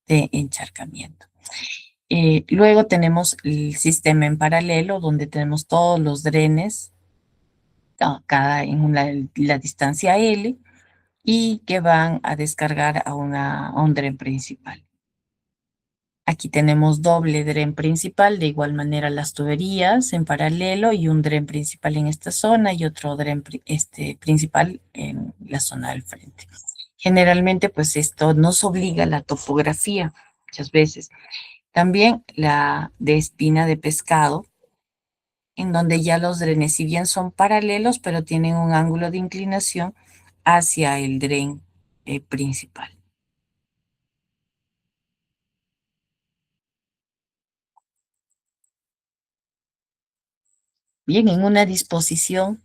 de encharcamiento. Luego tenemos el sistema en paralelo, donde tenemos todos los drenes, cada en la distancia L, y que van a descargar a un dren principal. Aquí tenemos doble dren principal, de igual manera las tuberías en paralelo y un dren principal en esta zona y otro dren principal en la zona del frente. Generalmente, pues esto nos obliga a la topografía muchas veces. También la de espina de pescado, en donde ya los drenes, si bien son paralelos, pero tienen un ángulo de inclinación hacia el dren principal. Bien, en una disposición,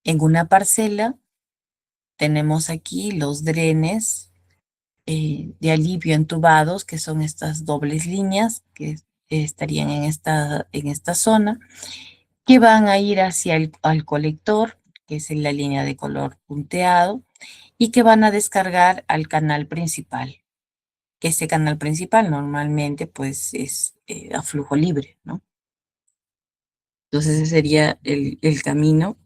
en una parcela, tenemos aquí los drenes de alivio entubados, que son estas dobles líneas que estarían en esta zona, que van a ir hacia al colector, que es en la línea de color punteado, y que van a descargar al canal principal. Ese canal principal normalmente pues es a flujo libre, ¿no? Entonces ese sería el camino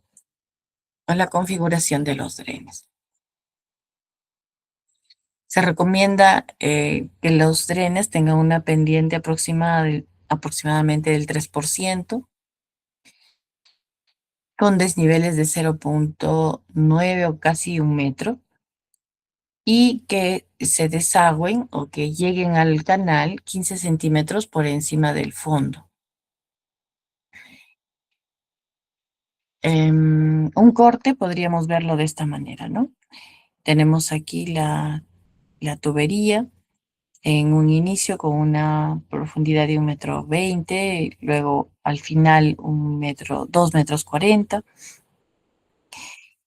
a la configuración de los drenes. Se recomienda que los drenes tengan una pendiente aproximadamente del 3%, con desniveles de 0.9 o casi 1 metro, y que se desagüen o que lleguen al canal 15 centímetros por encima del fondo. Un corte podríamos verlo de esta manera, ¿no? Tenemos aquí la tubería en un inicio con una profundidad de 1,20 m, luego al final 2,40 m,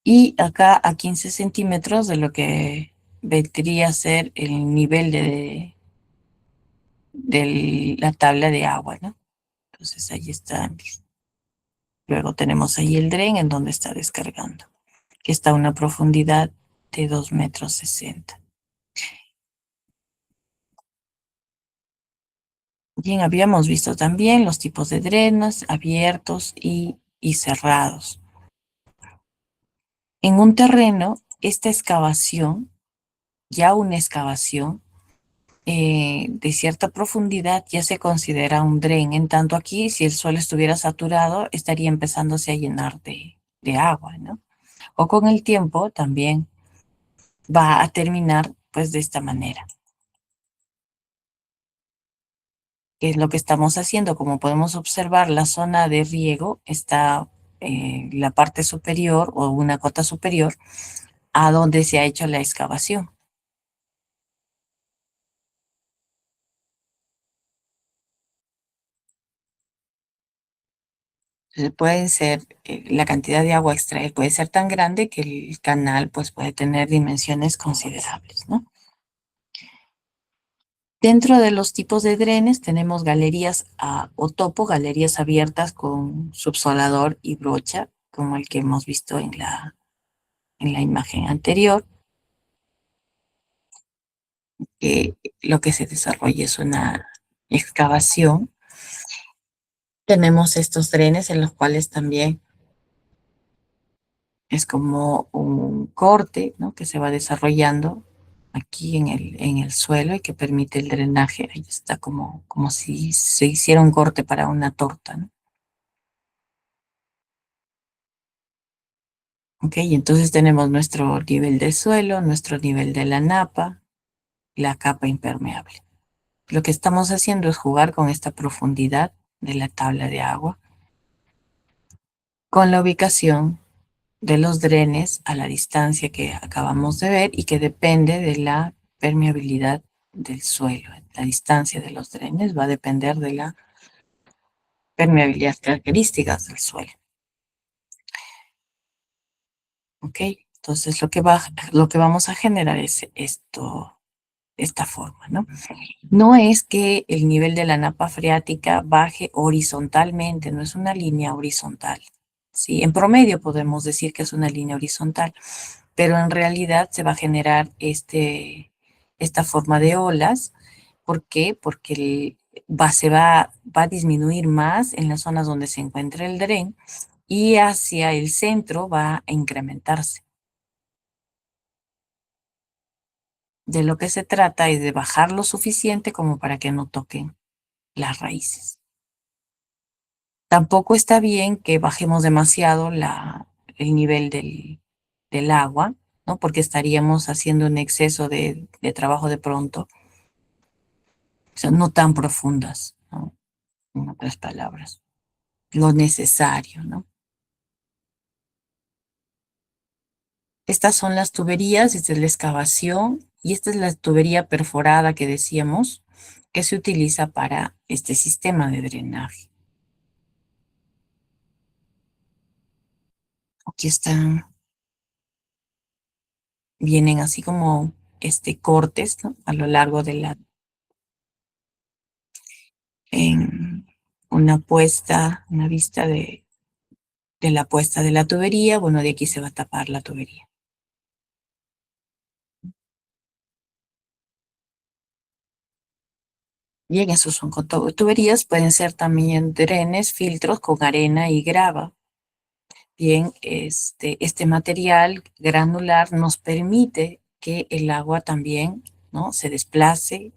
y acá a 15 centímetros de lo que vendría a ser el nivel de la tabla de agua, ¿no? Entonces ahí está. Luego tenemos ahí el dren en donde está descargando, que está a una profundidad de 2,60 m. Bien, habíamos visto también los tipos de drenes abiertos y cerrados. En un terreno, esta excavación, ya una excavación de cierta profundidad, ya se considera un dren. En tanto aquí, si el suelo estuviera saturado, estaría empezándose a llenar de agua, ¿no? O con el tiempo también va a terminar pues de esta manera. ¿Qué es lo que estamos haciendo? Como podemos observar, la zona de riego está la parte superior o una cota superior a donde se ha hecho la excavación. Puede ser, la cantidad de agua a extraer puede ser tan grande que el canal pues puede tener dimensiones considerables, ¿no? Dentro de los tipos de drenes tenemos galerías o topo, galerías abiertas con subsolador y brocha, como el que hemos visto en la imagen anterior, que lo que se desarrolla es una excavación. Tenemos estos drenes en los cuales también es como un corte, ¿no? Que se va desarrollando aquí en el suelo y que permite el drenaje. Ahí está como si se hiciera un corte para una torta, ¿no? Ok, entonces tenemos nuestro nivel de suelo, nuestro nivel de la napa, la capa impermeable. Lo que estamos haciendo es jugar con esta profundidad de la tabla de agua, con la ubicación de los drenes a la distancia que acabamos de ver y que depende de la permeabilidad del suelo. La distancia de los drenes va a depender de la permeabilidad características del suelo. ¿Ok? Entonces lo que vamos a generar es esta forma, ¿no? No es que el nivel de la napa freática baje horizontalmente, no es una línea horizontal. ¿Sí? En promedio podemos decir que es una línea horizontal, pero en realidad se va a generar esta forma de olas. ¿Por qué? Porque se va a disminuir más en las zonas donde se encuentra el dren y hacia el centro va a incrementarse. De lo que se trata es de bajar lo suficiente como para que no toquen las raíces. Tampoco está bien que bajemos demasiado el nivel del agua, ¿no? Porque estaríamos haciendo un exceso de trabajo de pronto. O sea, no tan profundas, ¿no? En otras palabras. Lo necesario, ¿no? Estas son las tuberías, esta es la excavación y esta es la tubería perforada que decíamos que se utiliza para este sistema de drenaje. Aquí están, vienen así como cortes, ¿no? A lo largo de en una vista de la puesta de la tubería. Bueno, de aquí se va a tapar la tubería. Bien, esos son tuberías, pueden ser también drenes, filtros con arena y grava. Bien, este material granular nos permite que el agua también, ¿no? Se desplace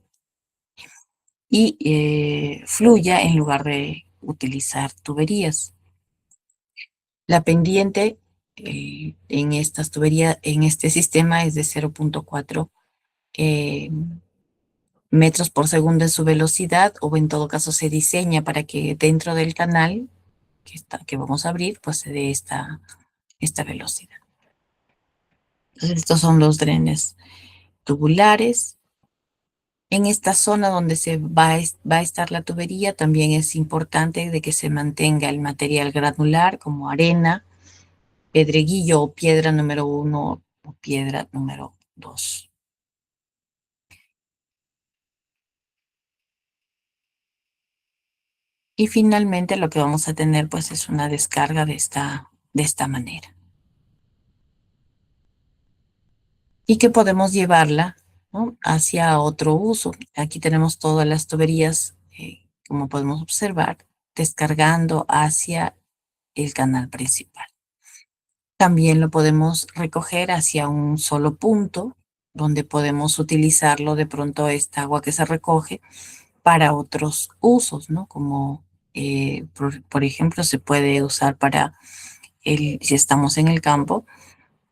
y fluya en lugar de utilizar tuberías. La pendiente en estas tuberías, en este sistema es de 0.4 metros por segundo en su velocidad, o en todo caso se diseña para que dentro del canal que vamos a abrir, pues se dé esta velocidad. Entonces, estos son los drenes tubulares. En esta zona donde va a estar la tubería, también es importante de que se mantenga el material granular como arena, pedreguillo o piedra número 1 o piedra número 2. Y finalmente lo que vamos a tener pues es una descarga de esta manera. Y que podemos llevarla, ¿no? Hacia otro uso. Aquí tenemos todas las tuberías, como podemos observar, descargando hacia el canal principal. También lo podemos recoger hacia un solo punto, donde podemos utilizarlo de pronto esta agua que se recoge para otros usos, ¿no? Como, por ejemplo, se puede usar para, si estamos en el campo,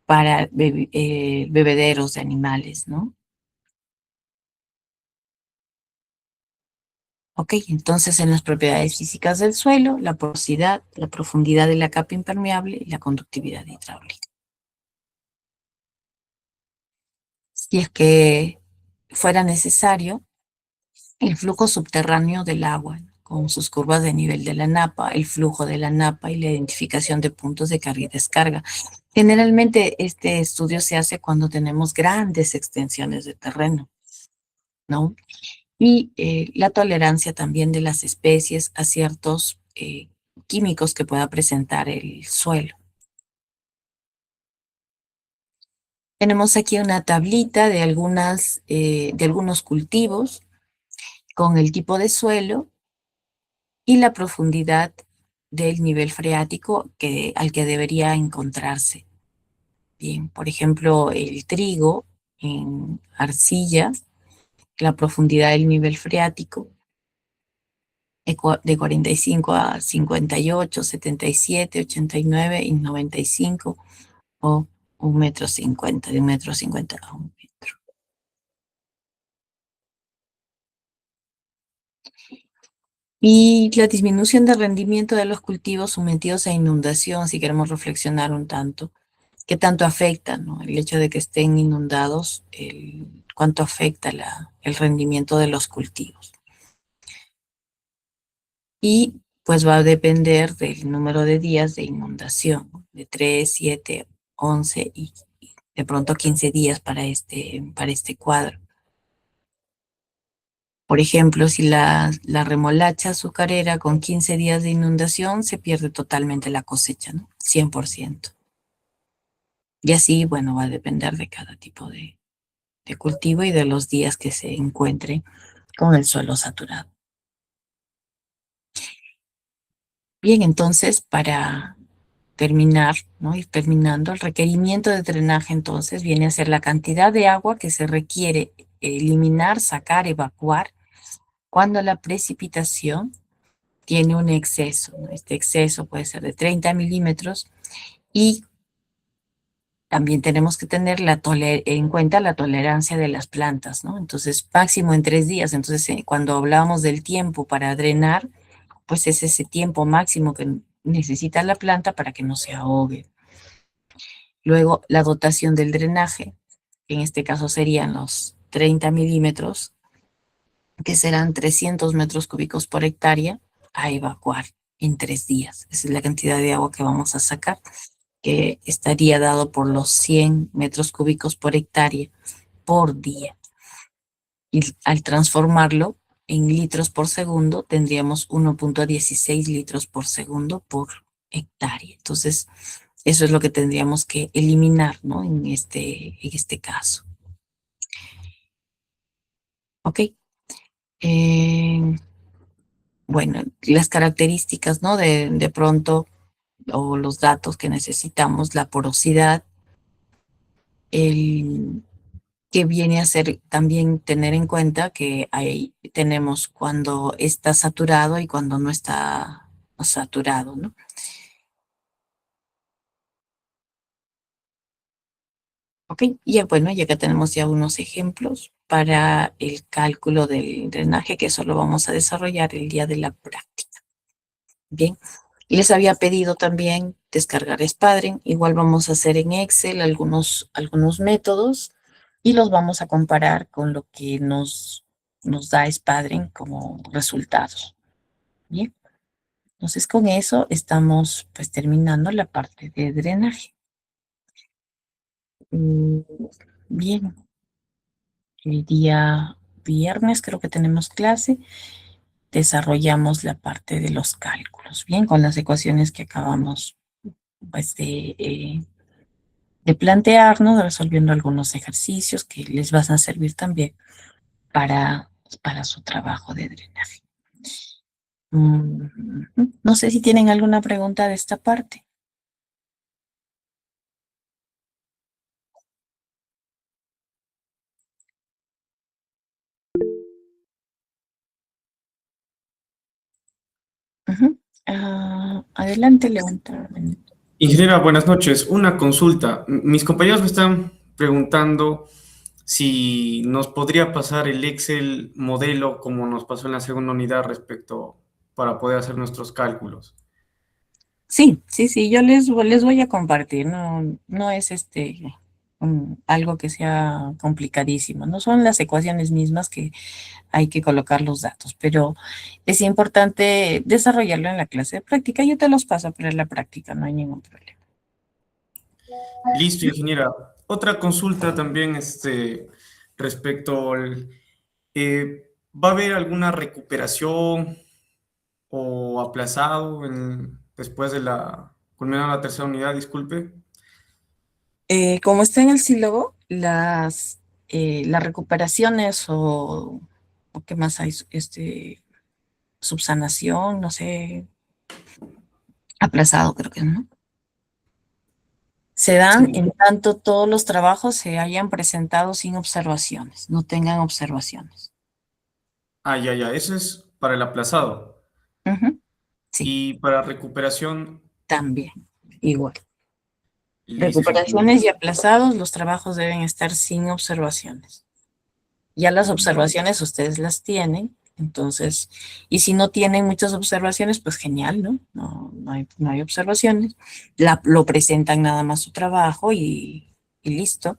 para bebederos de animales, ¿no? Ok, entonces en las propiedades físicas del suelo, la porosidad, la profundidad de la capa impermeable y la conductividad hidráulica. Si es que fuera necesario, el flujo subterráneo del agua, con sus curvas de nivel de la napa, el flujo de la napa y la identificación de puntos de carga y descarga. Generalmente este estudio se hace cuando tenemos grandes extensiones de terreno, ¿no? Y la tolerancia también de las especies a ciertos químicos que pueda presentar el suelo. Tenemos aquí una tablita de algunos cultivos con el tipo de suelo y la profundidad del nivel freático al que debería encontrarse. Bien, por ejemplo, el trigo en arcilla, la profundidad del nivel freático de 45 a 58, 77, 89 y 95 o 1,50 m, de 1,50 m a 1 metro. Y la disminución de rendimiento de los cultivos sometidos a inundación, si queremos reflexionar un tanto, ¿qué tanto afecta, no? El hecho de que estén inundados, cuánto afecta el rendimiento de los cultivos. Y pues va a depender del número de días de inundación, ¿no? De 3, 7, 11 y de pronto 15 días para este cuadro. Por ejemplo, si la remolacha azucarera con 15 días de inundación se pierde totalmente la cosecha, ¿no? 100%. Y así, bueno, va a depender de cada tipo de cultivo y de los días que se encuentre con el suelo saturado. Bien, entonces, para terminar, ¿no? Ir terminando, el requerimiento de drenaje entonces viene a ser la cantidad de agua que se requiere eliminar, sacar, evacuar cuando la precipitación tiene un exceso, ¿no? Este exceso puede ser de 30 milímetros y también tenemos que tener en cuenta la tolerancia de las plantas, ¿no? Entonces, máximo en 3 días. Entonces, cuando hablábamos del tiempo para drenar, pues es ese tiempo máximo que necesita la planta para que no se ahogue. Luego, la dotación del drenaje, que en este caso serían los 30 milímetros, que serán 300 metros cúbicos por hectárea, a evacuar en 3 días. Esa es la cantidad de agua que vamos a sacar, que estaría dado por los 100 metros cúbicos por hectárea por día. Y al transformarlo en litros por segundo, tendríamos 1,16 litros por segundo por hectárea. Entonces, eso es lo que tendríamos que eliminar, ¿no? En este caso. Ok. Bueno, las características, ¿no? De pronto, o los datos que necesitamos, la porosidad, que viene a ser también tener en cuenta que ahí tenemos cuando está saturado y cuando no está saturado, ¿no? Ok, y bueno, ya que tenemos ya unos ejemplos para el cálculo del drenaje, que eso lo vamos a desarrollar el día de la práctica. Bien, y les había pedido también descargar Spadren. Igual vamos a hacer en Excel algunos métodos y los vamos a comparar con lo que nos da Spadren como resultados. Bien, entonces con eso estamos pues terminando la parte de drenaje. Bien, el día viernes creo que tenemos clase. Desarrollamos la parte de los cálculos, bien, con las ecuaciones que acabamos pues de plantearnos, resolviendo algunos ejercicios que les van a servir también para su trabajo de drenaje. No sé si tienen alguna pregunta de esta parte. Adelante, levanta.
Ingeniera, buenas noches. Una consulta. Mis compañeros me están preguntando si nos podría pasar el Excel modelo como nos pasó en la segunda unidad para poder hacer nuestros cálculos.
Sí, yo les voy a compartir, no es algo que sea complicadísimo. No son las ecuaciones mismas que hay que colocar los datos, pero es importante desarrollarlo en la clase de práctica. Yo te los paso para la práctica, no hay ningún problema.
Listo, ingeniera. Otra consulta también respecto al... ¿va a haber alguna recuperación o aplazado después de culminada la tercera unidad? Disculpe.
Como está en el sílabo, las recuperaciones o qué más hay, subsanación, no sé, aplazado creo que no. Se dan
Sí.
en tanto todos los trabajos se hayan presentado sin observaciones, no tengan observaciones.
Ah, ya. Eso es para el aplazado.
Ujú, sí,
Y para recuperación,
también, igual.
listo.
Recuperaciones y aplazados, los trabajos deben estar sin observaciones. Ya las observaciones ustedes las tienen, entonces, y si no tienen muchas observaciones, pues genial, ¿no? No hay observaciones. Lo presentan nada más su trabajo y listo.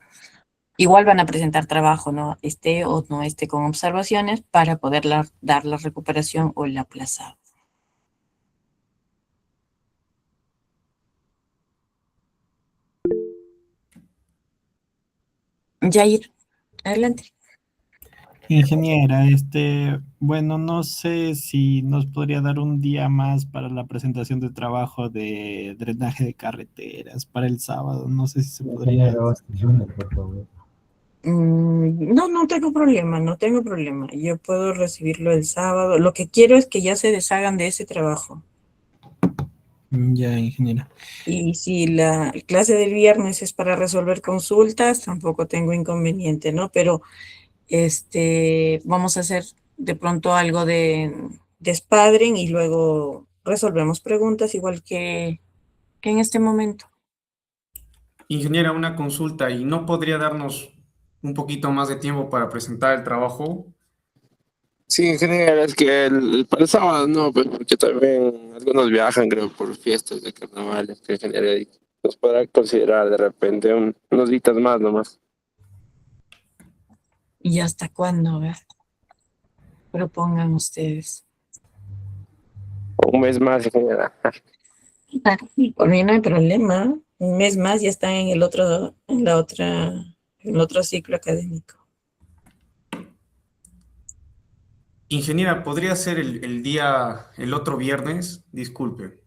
Igual van a presentar trabajo, ¿no? Esté o no esté con observaciones para poder dar la recuperación o el aplazado. Jair, adelante.
Ingeniera, bueno, no sé si nos podría dar un día más para la presentación de trabajo de drenaje de carreteras para el sábado. No sé si se podría.
No tengo problema, no tengo problema. Yo puedo recibirlo el sábado. Lo que quiero es que ya se deshagan de ese trabajo.
Ya, ingeniera.
Y si la clase del viernes es para resolver consultas, tampoco tengo inconveniente, ¿no? Pero vamos a hacer de pronto algo de despadren y luego resolvemos preguntas igual que en este momento.
Ingeniera, una consulta. ¿Y no podría darnos un poquito más de tiempo para presentar el trabajo?
Sí, en general es que para el sábado no, pues porque también algunos viajan, creo, por fiestas de carnavales, que en general nos podrá considerar de repente unos días más nomás.
¿Y hasta cuándo? A ver, propongan ustedes.
Un mes más, en general.
Por mí no hay problema. Un mes más ya están en el otro ciclo académico.
Ingeniera, ¿podría ser el otro viernes? Disculpe.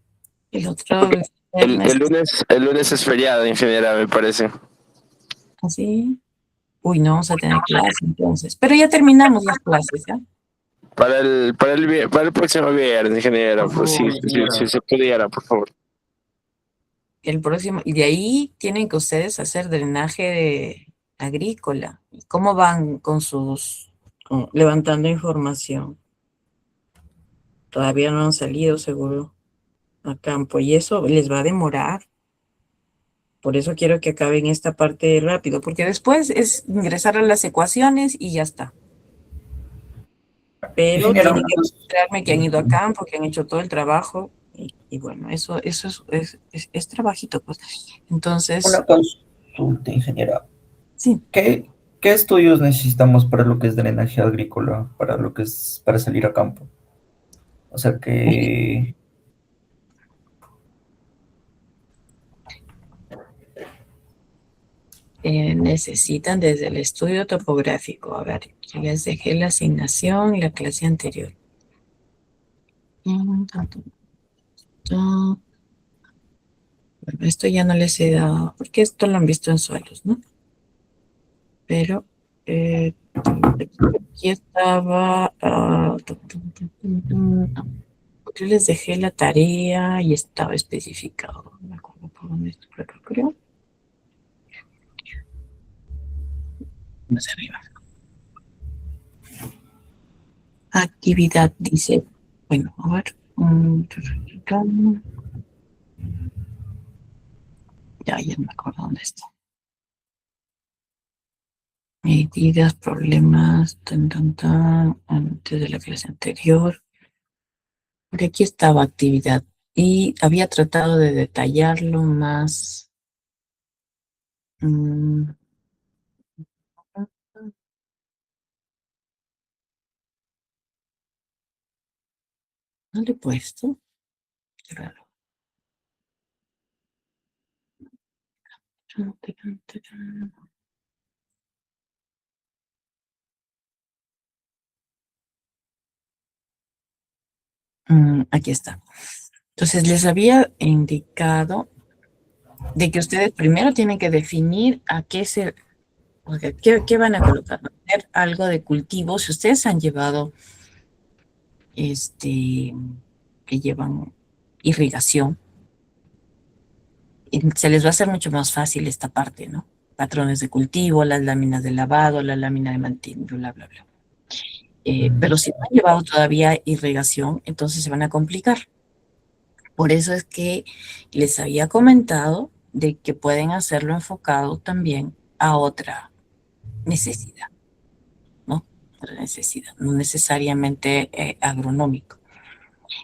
El otro
El
viernes,
lunes es feriado, ingeniera, me parece.
¿así? Uy, no vamos a tener clase entonces. Pero ya terminamos las clases, ¿ya?
Para el próximo viernes, ingeniera,
Por
pues sí,
favor, ingeniera.
si se pudiera, por favor.
El próximo, y de ahí tienen que ustedes hacer drenaje agrícola. ¿Cómo van con levantando información? Todavía no han salido, seguro, a campo, y eso les va a demorar. Por eso quiero que acaben esta parte rápido, porque después es ingresar a las ecuaciones y ya está. Pero
Ingeniera,
tienen que mostrarme que han ido a campo, que han hecho todo el trabajo, y bueno, eso es trabajito, pues. Entonces,
una consulta, ingeniera.
sí.
¿Qué estudios necesitamos para lo que es drenaje agrícola, para lo que es para salir a campo? O sea que...
Necesitan desde el estudio topográfico. A ver, ya les dejé la asignación y la clase anterior. Bueno, esto ya no les he dado, porque esto lo han visto en suelos, ¿no? Pero aquí estaba... yo les dejé la tarea y estaba especificado. No me acuerdo por dónde estoy, por acá, creo. Más arriba. Actividad, dice. Bueno, a ver. Ya no me acuerdo dónde está. Medidas, problemas, antes de la clase anterior. Por aquí estaba actividad y había tratado de detallarlo más. No le he puesto. Qué raro. Aquí está. Entonces, les había indicado de que ustedes primero tienen que definir a qué se... ¿Qué van a colocar? Hacer algo de cultivo. Si ustedes han llevado, que llevan irrigación, y se les va a hacer mucho más fácil esta parte, ¿no? Patrones de cultivo, las láminas de lavado, la lámina de mantenimiento, bla, bla, bla. Pero si no han llevado todavía irrigación, entonces se van a complicar. Por eso es que les había comentado de que pueden hacerlo enfocado también a otra necesidad, ¿no? Otra necesidad, no necesariamente agronómico.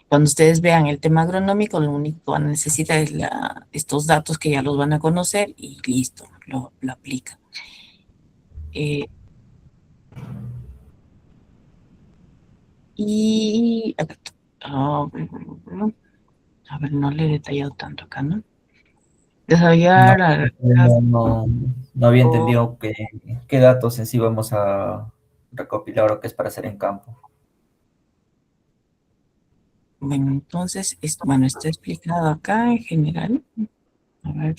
Cuando ustedes vean el tema agronómico, lo único que van a necesitar es estos datos que ya los van a conocer y listo, lo aplican. A ver, no le he detallado tanto acá, ¿no?
No había entendido qué datos en sí vamos a recopilar o qué es para hacer en campo.
Bueno, entonces, bueno, está explicado acá en general. A ver.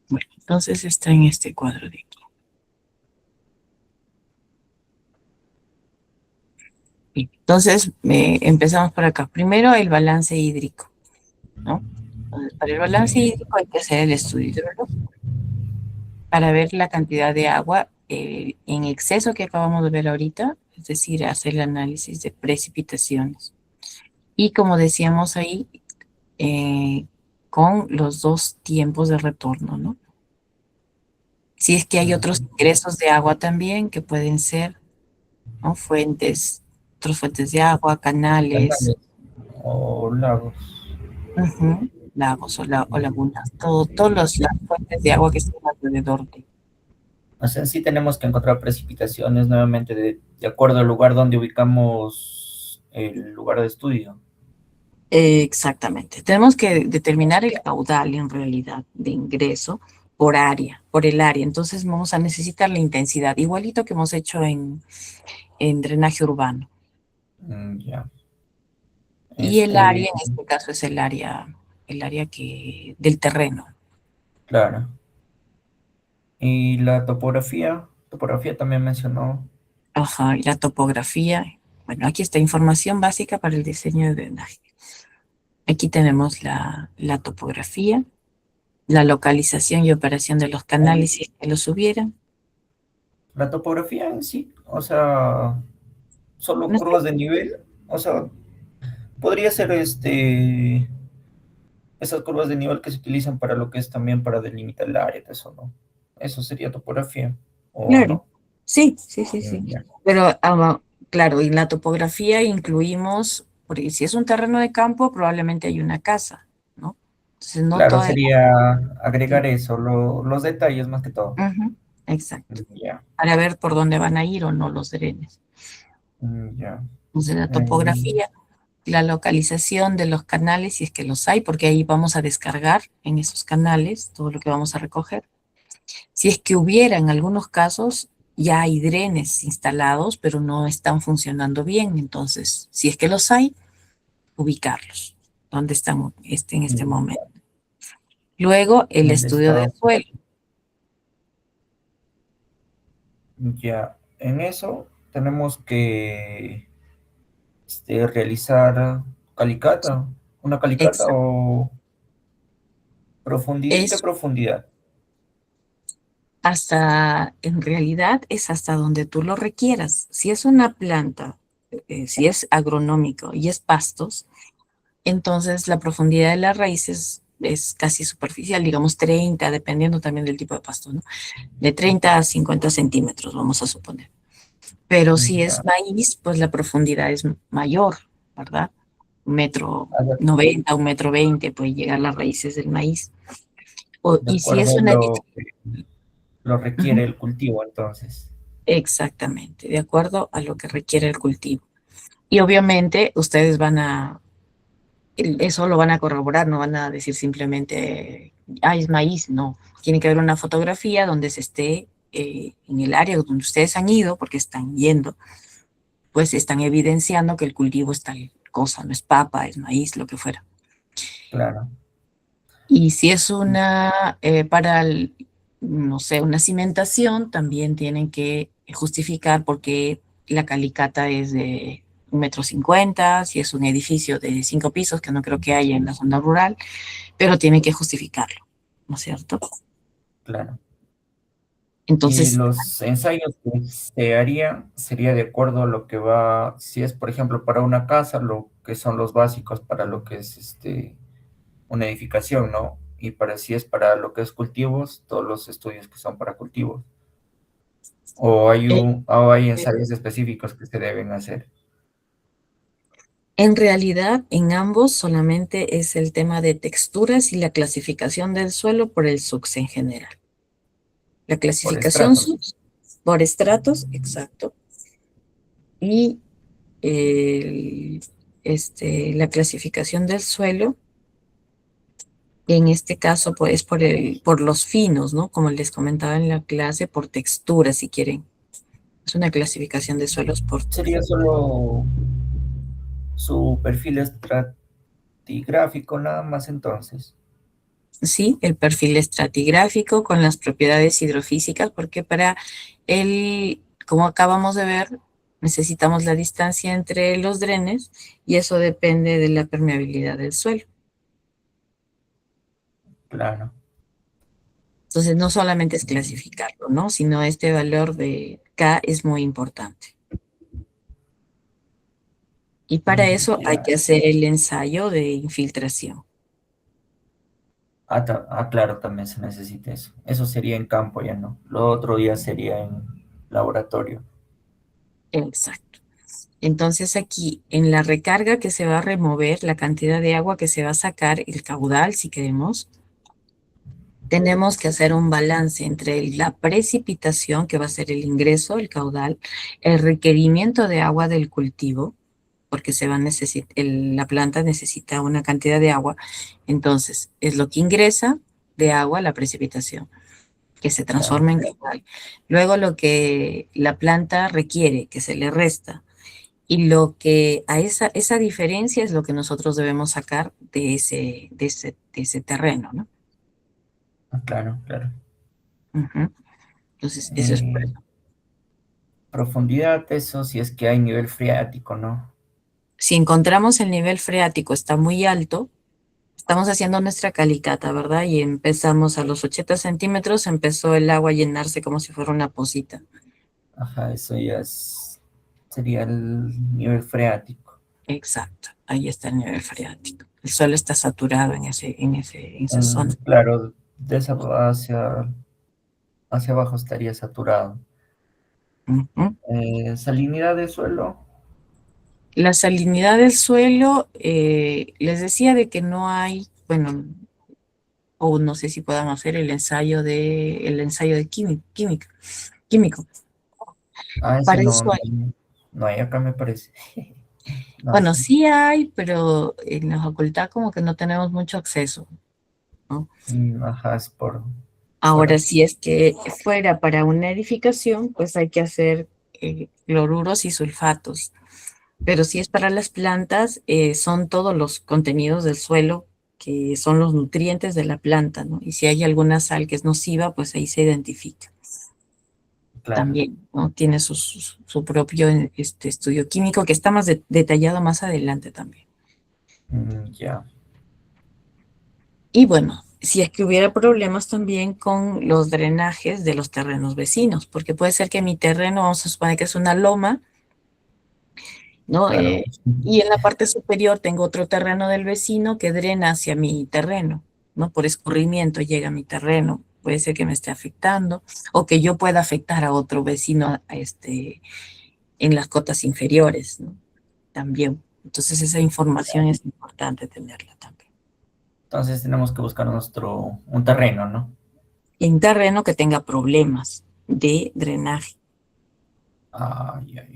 Bueno, entonces está en este cuadro de aquí. Bien, entonces, empezamos por acá. Primero, el balance hídrico, ¿no? Entonces, para el balance hídrico hay que hacer el estudio hidrológico para ver la cantidad de agua en exceso que acabamos de ver ahorita, es decir, hacer el análisis de precipitaciones. Y como decíamos ahí, con los dos tiempos de retorno, ¿no? Si es que hay otros ingresos de agua también que pueden ser, ¿no? Otras fuentes de agua, canales.
O lagos.
Lagos o lagunas, todas las fuentes de agua que están alrededor de.
O sea, sí tenemos que encontrar precipitaciones nuevamente de acuerdo al lugar donde ubicamos el lugar de estudio.
Exactamente. Tenemos que determinar el caudal en realidad de ingreso por el área. Entonces vamos a necesitar la intensidad, igualito que hemos hecho en drenaje urbano.
Ya.
Y el área, en este caso, es el área del terreno.
Claro. Y la topografía también mencionó.
Ajá, y la topografía. Bueno, aquí está información básica para el diseño de drenaje. Aquí tenemos la topografía, la localización y operación de los canales si es que los hubieran.
La topografía en sí, o sea, solo curvas de nivel, o sea, podría ser esas curvas de nivel que se utilizan para lo que es también para delimitar el área, eso, ¿no? Eso sería topografía, ¿o
Claro,
no?
sí.
Ya.
Pero, claro, en la topografía incluimos, porque si es un terreno de campo, probablemente hay una casa, ¿no? Entonces, no
Claro,
toda
sería agregar eso, los detalles más que todo.
Exacto.
Ya.
Para ver por dónde van a ir o no los drenes.
Ya.
Entonces, la topografía, la localización de los canales, si es que los hay, porque ahí vamos a descargar en esos canales todo lo que vamos a recoger. Si es que hubiera en algunos casos, ya hay drenes instalados, pero no están funcionando bien. Entonces, si es que los hay, ubicarlos, donde están en este momento. Luego, el estudio del suelo.
Ya, en eso tenemos que realizar calicata, una calicata o profundidad. ¿Qué profundidad?
En realidad es hasta donde tú lo requieras. Si es una planta, si es agronómico y es pastos, entonces la profundidad de las raíces es casi superficial, digamos 30, dependiendo también del tipo de pasto, ¿no? De 30 a 50 centímetros, vamos a suponer. Pero si es maíz, pues la profundidad es mayor, ¿verdad? 1,90 m, 1,20 m, puede llegar las raíces del maíz.
De
Y si es
acuerdo a
una...
lo requiere el cultivo, entonces.
Exactamente, de acuerdo a lo que requiere el cultivo. Y obviamente ustedes eso lo van a corroborar, no van a decir simplemente, es maíz, no. Tiene que haber una fotografía donde se esté en el área donde ustedes han ido, porque están yendo, pues están evidenciando que el cultivo es tal cosa, no es papa, es maíz, lo que fuera.
Claro.
Y si es no sé, una cimentación, también tienen que justificar por qué la calicata es de 1,50 m, si es un edificio de 5 pisos, que no creo que haya en la zona rural, pero tienen que justificarlo, ¿no es cierto?
Claro.
Entonces,
Y los ensayos que se harían sería de acuerdo a lo que va, si es por ejemplo para una casa, lo que son los básicos para lo que es una edificación, ¿no? Y si es para lo que es cultivos, todos los estudios que son para cultivos. O hay ensayos específicos que se deben hacer.
en realidad, en ambos solamente es el tema de texturas y la clasificación del suelo por el SUCS en general. La clasificación
estratos.
SUCS por estratos, exacto. Y la clasificación del suelo, en este caso pues por los finos, ¿no? Como les comentaba en la clase, por textura, si quieren. Es una clasificación de suelos por...
Sería solo su perfil estratigráfico nada más entonces.
Sí, el perfil estratigráfico con las propiedades hidrofísicas, porque como acabamos de ver, necesitamos la distancia entre los drenes y eso depende de la permeabilidad del suelo.
Claro.
Entonces, no solamente es clasificarlo, ¿no? Sino este valor de K es muy importante. Y para eso hay que hacer el ensayo de infiltración.
Claro, también se necesita eso. Eso sería en campo ya, ¿no? Lo otro ya sería en laboratorio.
Exacto. Entonces aquí, en la recarga que se va a remover, la cantidad de agua que se va a sacar, el caudal, si queremos, tenemos que hacer un balance entre la precipitación, que va a ser el ingreso, el caudal, el requerimiento de agua del cultivo, porque la planta necesita una cantidad de agua. Entonces, es lo que ingresa de agua, la precipitación, que se transforma en caudal. Luego lo que la planta requiere, que se le resta. Y lo que esa diferencia es lo que nosotros debemos sacar de ese terreno, ¿no?
Claro, claro.
Entonces, eso es por eso.
Profundidad, eso si es que hay nivel freático, ¿no?
Si encontramos el nivel freático está muy alto, estamos haciendo nuestra calicata, ¿verdad? Y empezamos a los 80 centímetros, empezó el agua a llenarse como si fuera una pocita.
Ajá, eso ya sería el nivel freático.
Exacto, ahí está el nivel freático. El suelo está saturado en esa zona.
Claro, de esa hacia abajo estaría saturado. Salinidad del suelo.
La salinidad del suelo, les decía de que no hay, bueno, o no sé si puedan hacer el ensayo de químico.
Para eso no hay acá, me parece.
No, bueno, sí hay, pero en la facultad como que no tenemos mucho acceso, ¿no?
Ajá, es por...
Ahora, si es que fuera para una edificación, pues hay que hacer cloruros y sulfatos. Pero si es para las plantas, son todos los contenidos del suelo que son los nutrientes de la planta, ¿no? Y si hay alguna sal que es nociva, pues ahí se identifica. Claro. También, ¿no? Tiene su propio estudio químico que está más detallado más adelante también.
Ya.
Y bueno, si es que hubiera problemas también con los drenajes de los terrenos vecinos, porque puede ser que mi terreno, vamos a suponer que es una loma, ¿no?
Claro.
Y en la parte superior tengo otro terreno del vecino que drena hacia mi terreno, ¿no? Por escurrimiento llega a mi terreno. Puede ser que me esté afectando o que yo pueda afectar a otro vecino en las cotas inferiores, ¿no? También Entonces esa información es importante tenerla también.
Entonces tenemos que buscar un terreno, ¿no?
En terreno que tenga problemas de drenaje.
Ya.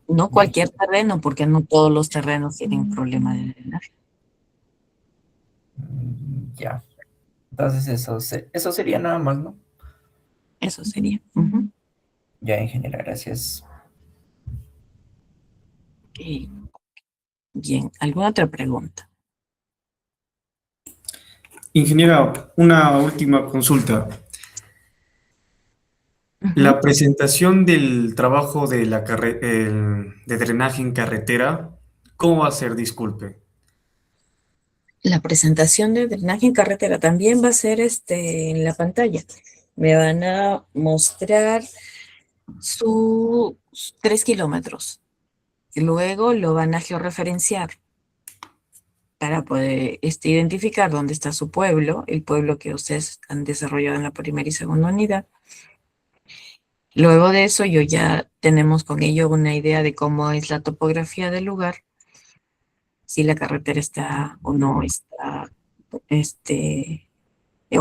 No cualquier terreno, porque no todos los terrenos tienen problema de drenaje.
Ya. Entonces eso sería nada más, ¿no?
Eso sería.
Ya, ingeniera, gracias.
Ok. Bien, ¿alguna otra pregunta?
Ingeniera, una última consulta. La presentación del trabajo de de drenaje en carretera, ¿cómo va a ser? Disculpe.
La presentación de drenaje en carretera también va a ser en la pantalla. Me van a mostrar sus 3 kilómetros. Y luego lo van a georreferenciar para poder identificar dónde está su pueblo, el pueblo que ustedes han desarrollado en la primera y segunda unidad. Luego de eso, ya tenemos con ello una idea de cómo es la topografía del lugar, si la carretera está o no está, o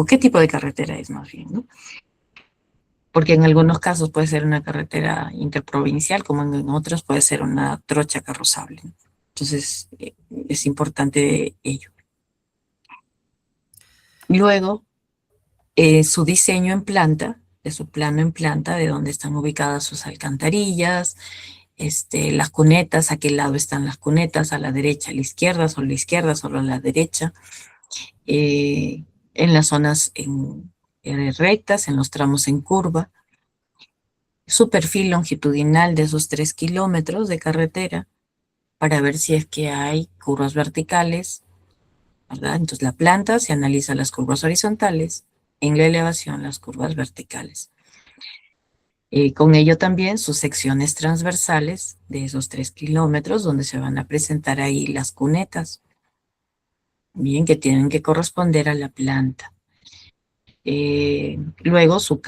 qué tipo de carretera es más bien, ¿no? Porque en algunos casos puede ser una carretera interprovincial, como en otros puede ser una trocha carrozable, ¿no? Entonces, es importante ello. Luego, su diseño en planta, de su plano en planta, de dónde están ubicadas sus alcantarillas, las cunetas, a qué lado están las cunetas, a la derecha, a la izquierda, solo a la izquierda, solo a la derecha, en las zonas rectas, en los tramos en curva, su perfil longitudinal de esos 3 kilómetros de carretera, para ver si es que hay curvas verticales, ¿verdad? Entonces la planta se analiza las curvas horizontales, en la elevación las curvas verticales. Con ello también sus secciones transversales de esos 3 kilómetros, donde se van a presentar ahí las cunetas, bien, que tienen que corresponder a la planta. Luego sus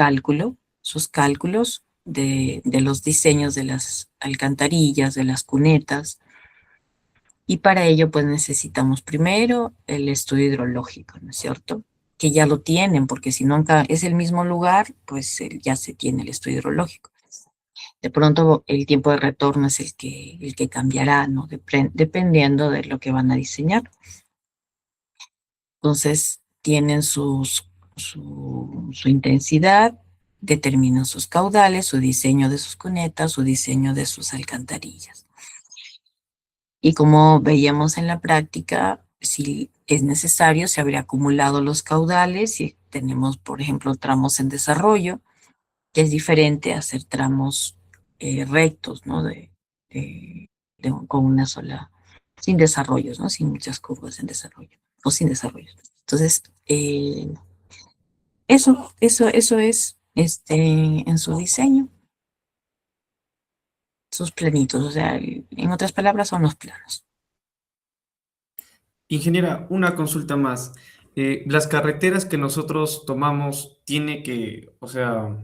cálculos de los diseños de las alcantarillas, de las cunetas, y para ello pues necesitamos primero el estudio hidrológico, ¿no es cierto? Que ya lo tienen, porque si nunca es el mismo lugar, pues ya se tiene el estudio hidrológico. De pronto el tiempo de retorno es el que cambiará, ¿no? Dependiendo de lo que van a diseñar. Entonces tienen su intensidad, determinan sus caudales, su diseño de sus cunetas, su diseño de sus alcantarillas. Y como veíamos en la práctica, si es necesario, se habría acumulado los caudales. Si tenemos, por ejemplo, tramos en desarrollo, que es diferente a hacer tramos rectos, ¿no? Con una sola, sin desarrollos, ¿no? Sin muchas curvas en desarrollo, o sin desarrollos. Entonces, eso es en su diseño, sus planitos, o sea, en otras palabras son los planos.
Ingeniera, una consulta más. Las carreteras que nosotros tomamos tiene que, o sea,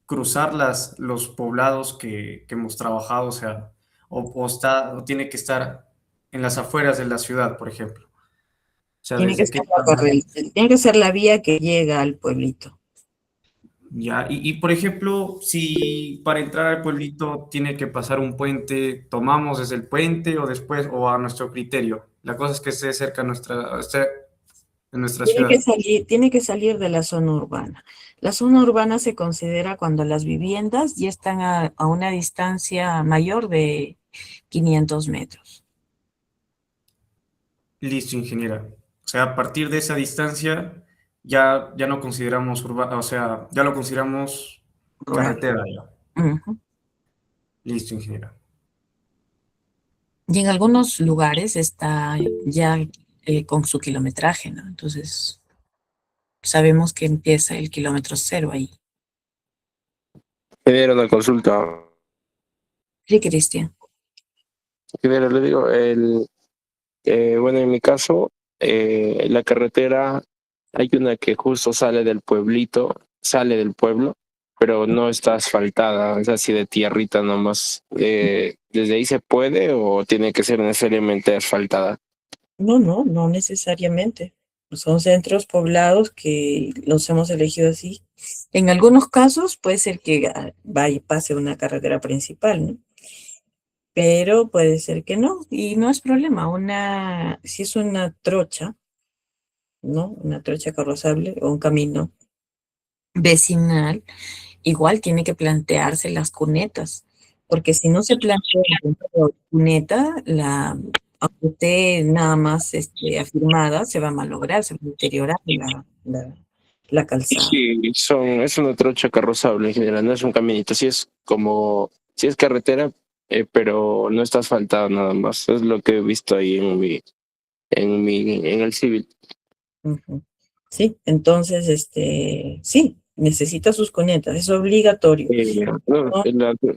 cruzar los poblados que hemos trabajado, o sea, o tiene que estar en las afueras de la ciudad, por ejemplo. O sea,
Tiene que
desde
ser
qué
tiene que ser la vía que llega al pueblito.
ya, por ejemplo, si para entrar al pueblito tiene que pasar un puente, ¿tomamos desde el puente o después o a nuestro criterio? La cosa es que esté cerca de nuestra ciudad.
Tiene que salir de la zona urbana. La zona urbana se considera cuando las viviendas ya están a una distancia mayor de 500 metros.
Listo, ingeniera. O sea, a partir de esa distancia ya no consideramos urbana, o sea, ya lo consideramos
Rural.
carretera ya.
Ujú.
Listo, ingeniera.
Y en algunos lugares está ya con su kilometraje, ¿no? Entonces, sabemos que empieza el kilómetro 0 ahí.
Me dieron una consulta.
Sí, Cristian.
Ingeniero, le digo, bueno, en mi caso, la carretera, hay una que justo sale del pueblito, sale del pueblo, pero no está asfaltada, es así de tierrita nomás. ¿Desde ahí se puede o tiene que ser necesariamente asfaltada?
No, no, no necesariamente. Son centros poblados que los hemos elegido así. En algunos casos puede ser que vaya y pase una carretera principal, ¿no? Pero puede ser que no, y no es problema. Si es una trocha, ¿no? Una trocha carrozable o un camino vecinal, igual tiene que plantearse las cunetas, porque si no se plantea la cuneta, aunque esté nada más afirmada, se va a malograr, se va a deteriorar la calzada.
Sí, es una trocha carrozable en general, no es un caminito, sí es carretera, pero no está asfaltada nada más. Es lo que he visto ahí en el civil.
Ujú. Sí, entonces, sí, necesita sus cunetas, es obligatorio.
No,
¿No?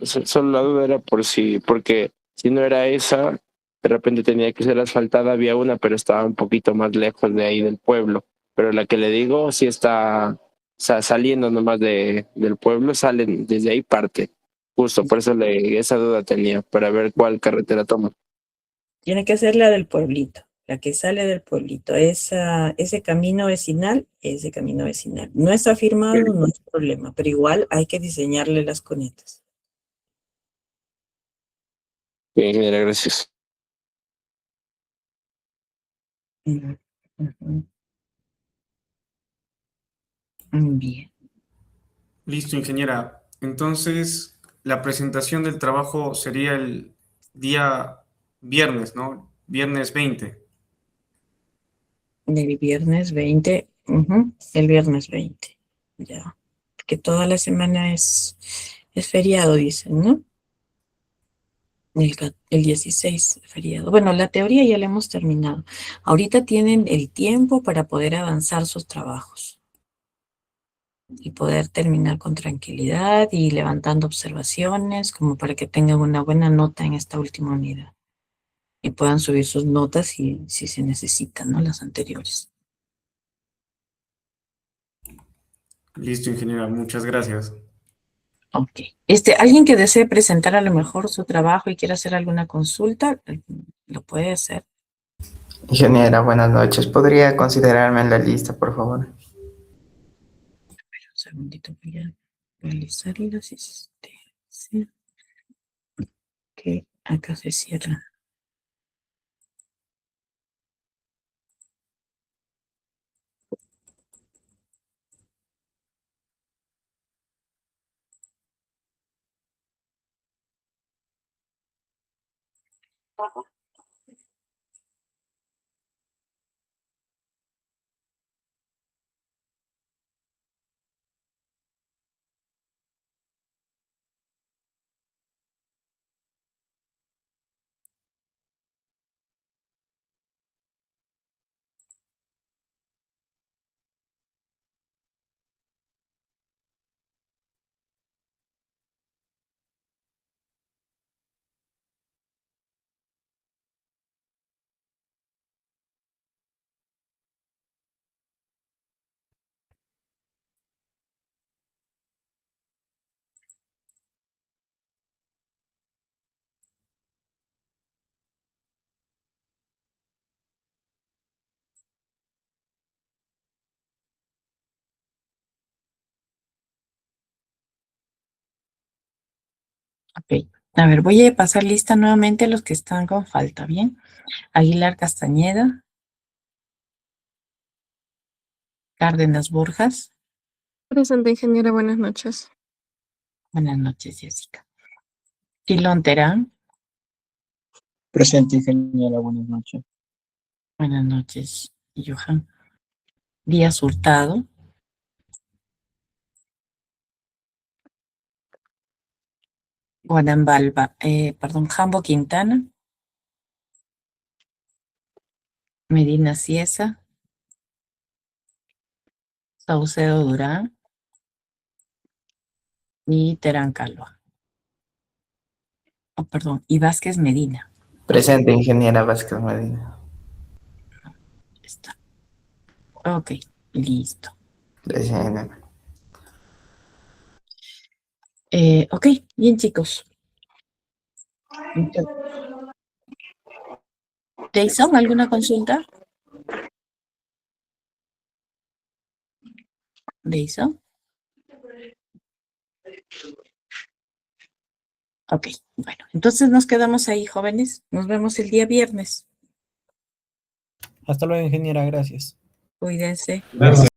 solo la duda era porque si no era esa, de repente tenía que ser asfaltada, había una, pero estaba un poquito más lejos de ahí del pueblo. Pero la que le digo, sí está, o sea, saliendo nomás del pueblo, salen desde ahí parte. Justo, por eso esa duda tenía, para ver cuál carretera toma.
Tiene que ser la del pueblito, la que sale del pueblito. Ese camino vecinal. No está firmado, no es problema, pero igual hay que diseñarle las cunetas.
Bien, ingeniera, gracias.
Ujú, ujú. Bien.
Listo, ingeniera. Entonces, la presentación del trabajo sería el día viernes, ¿no? Viernes 20.
El viernes 20, el viernes 20, ya. Porque toda la semana es feriado, dicen, ¿no? El 16, feriado. Bueno, la teoría ya la hemos terminado. Ahorita tienen el tiempo para poder avanzar sus trabajos y poder terminar con tranquilidad y levantando observaciones como para que tengan una buena nota en esta última unidad y puedan subir sus notas si se necesitan, ¿no? Las anteriores.
Listo, ingeniera. Muchas gracias.
Ok. Alguien que desee presentar a lo mejor su trabajo y quiera hacer alguna consulta, lo puede hacer.
Ingeniera, buenas noches. ¿Podría considerarme en la lista, por favor?
Un segundito, voy a realizar la asistencia. Que acá se cierra. Ok. A ver, voy a pasar lista nuevamente a los que están con falta, ¿bien? Aguilar Castañeda. Cárdenas Borjas.
Presente, ingeniera, buenas noches.
Buenas noches, Jessica. Quilón Terán.
Presente, ingeniera, buenas noches.
Buenas noches, Johan. Díaz Hurtado. Guanambalba, Jambo Quintana. Medina Ciesa. Saucedo Durán. Y Terán Calva. Oh, perdón, y Vázquez Medina.
Presente, ingeniera Vázquez Medina.
Está. Ok, listo.
Gracias, ingeniera.
Ok, bien chicos. Jason, ¿alguna consulta? Jason. Ok, bueno, entonces nos quedamos ahí, jóvenes. Nos vemos el día viernes.
Hasta luego, ingeniera, gracias.
Cuídense.
Gracias.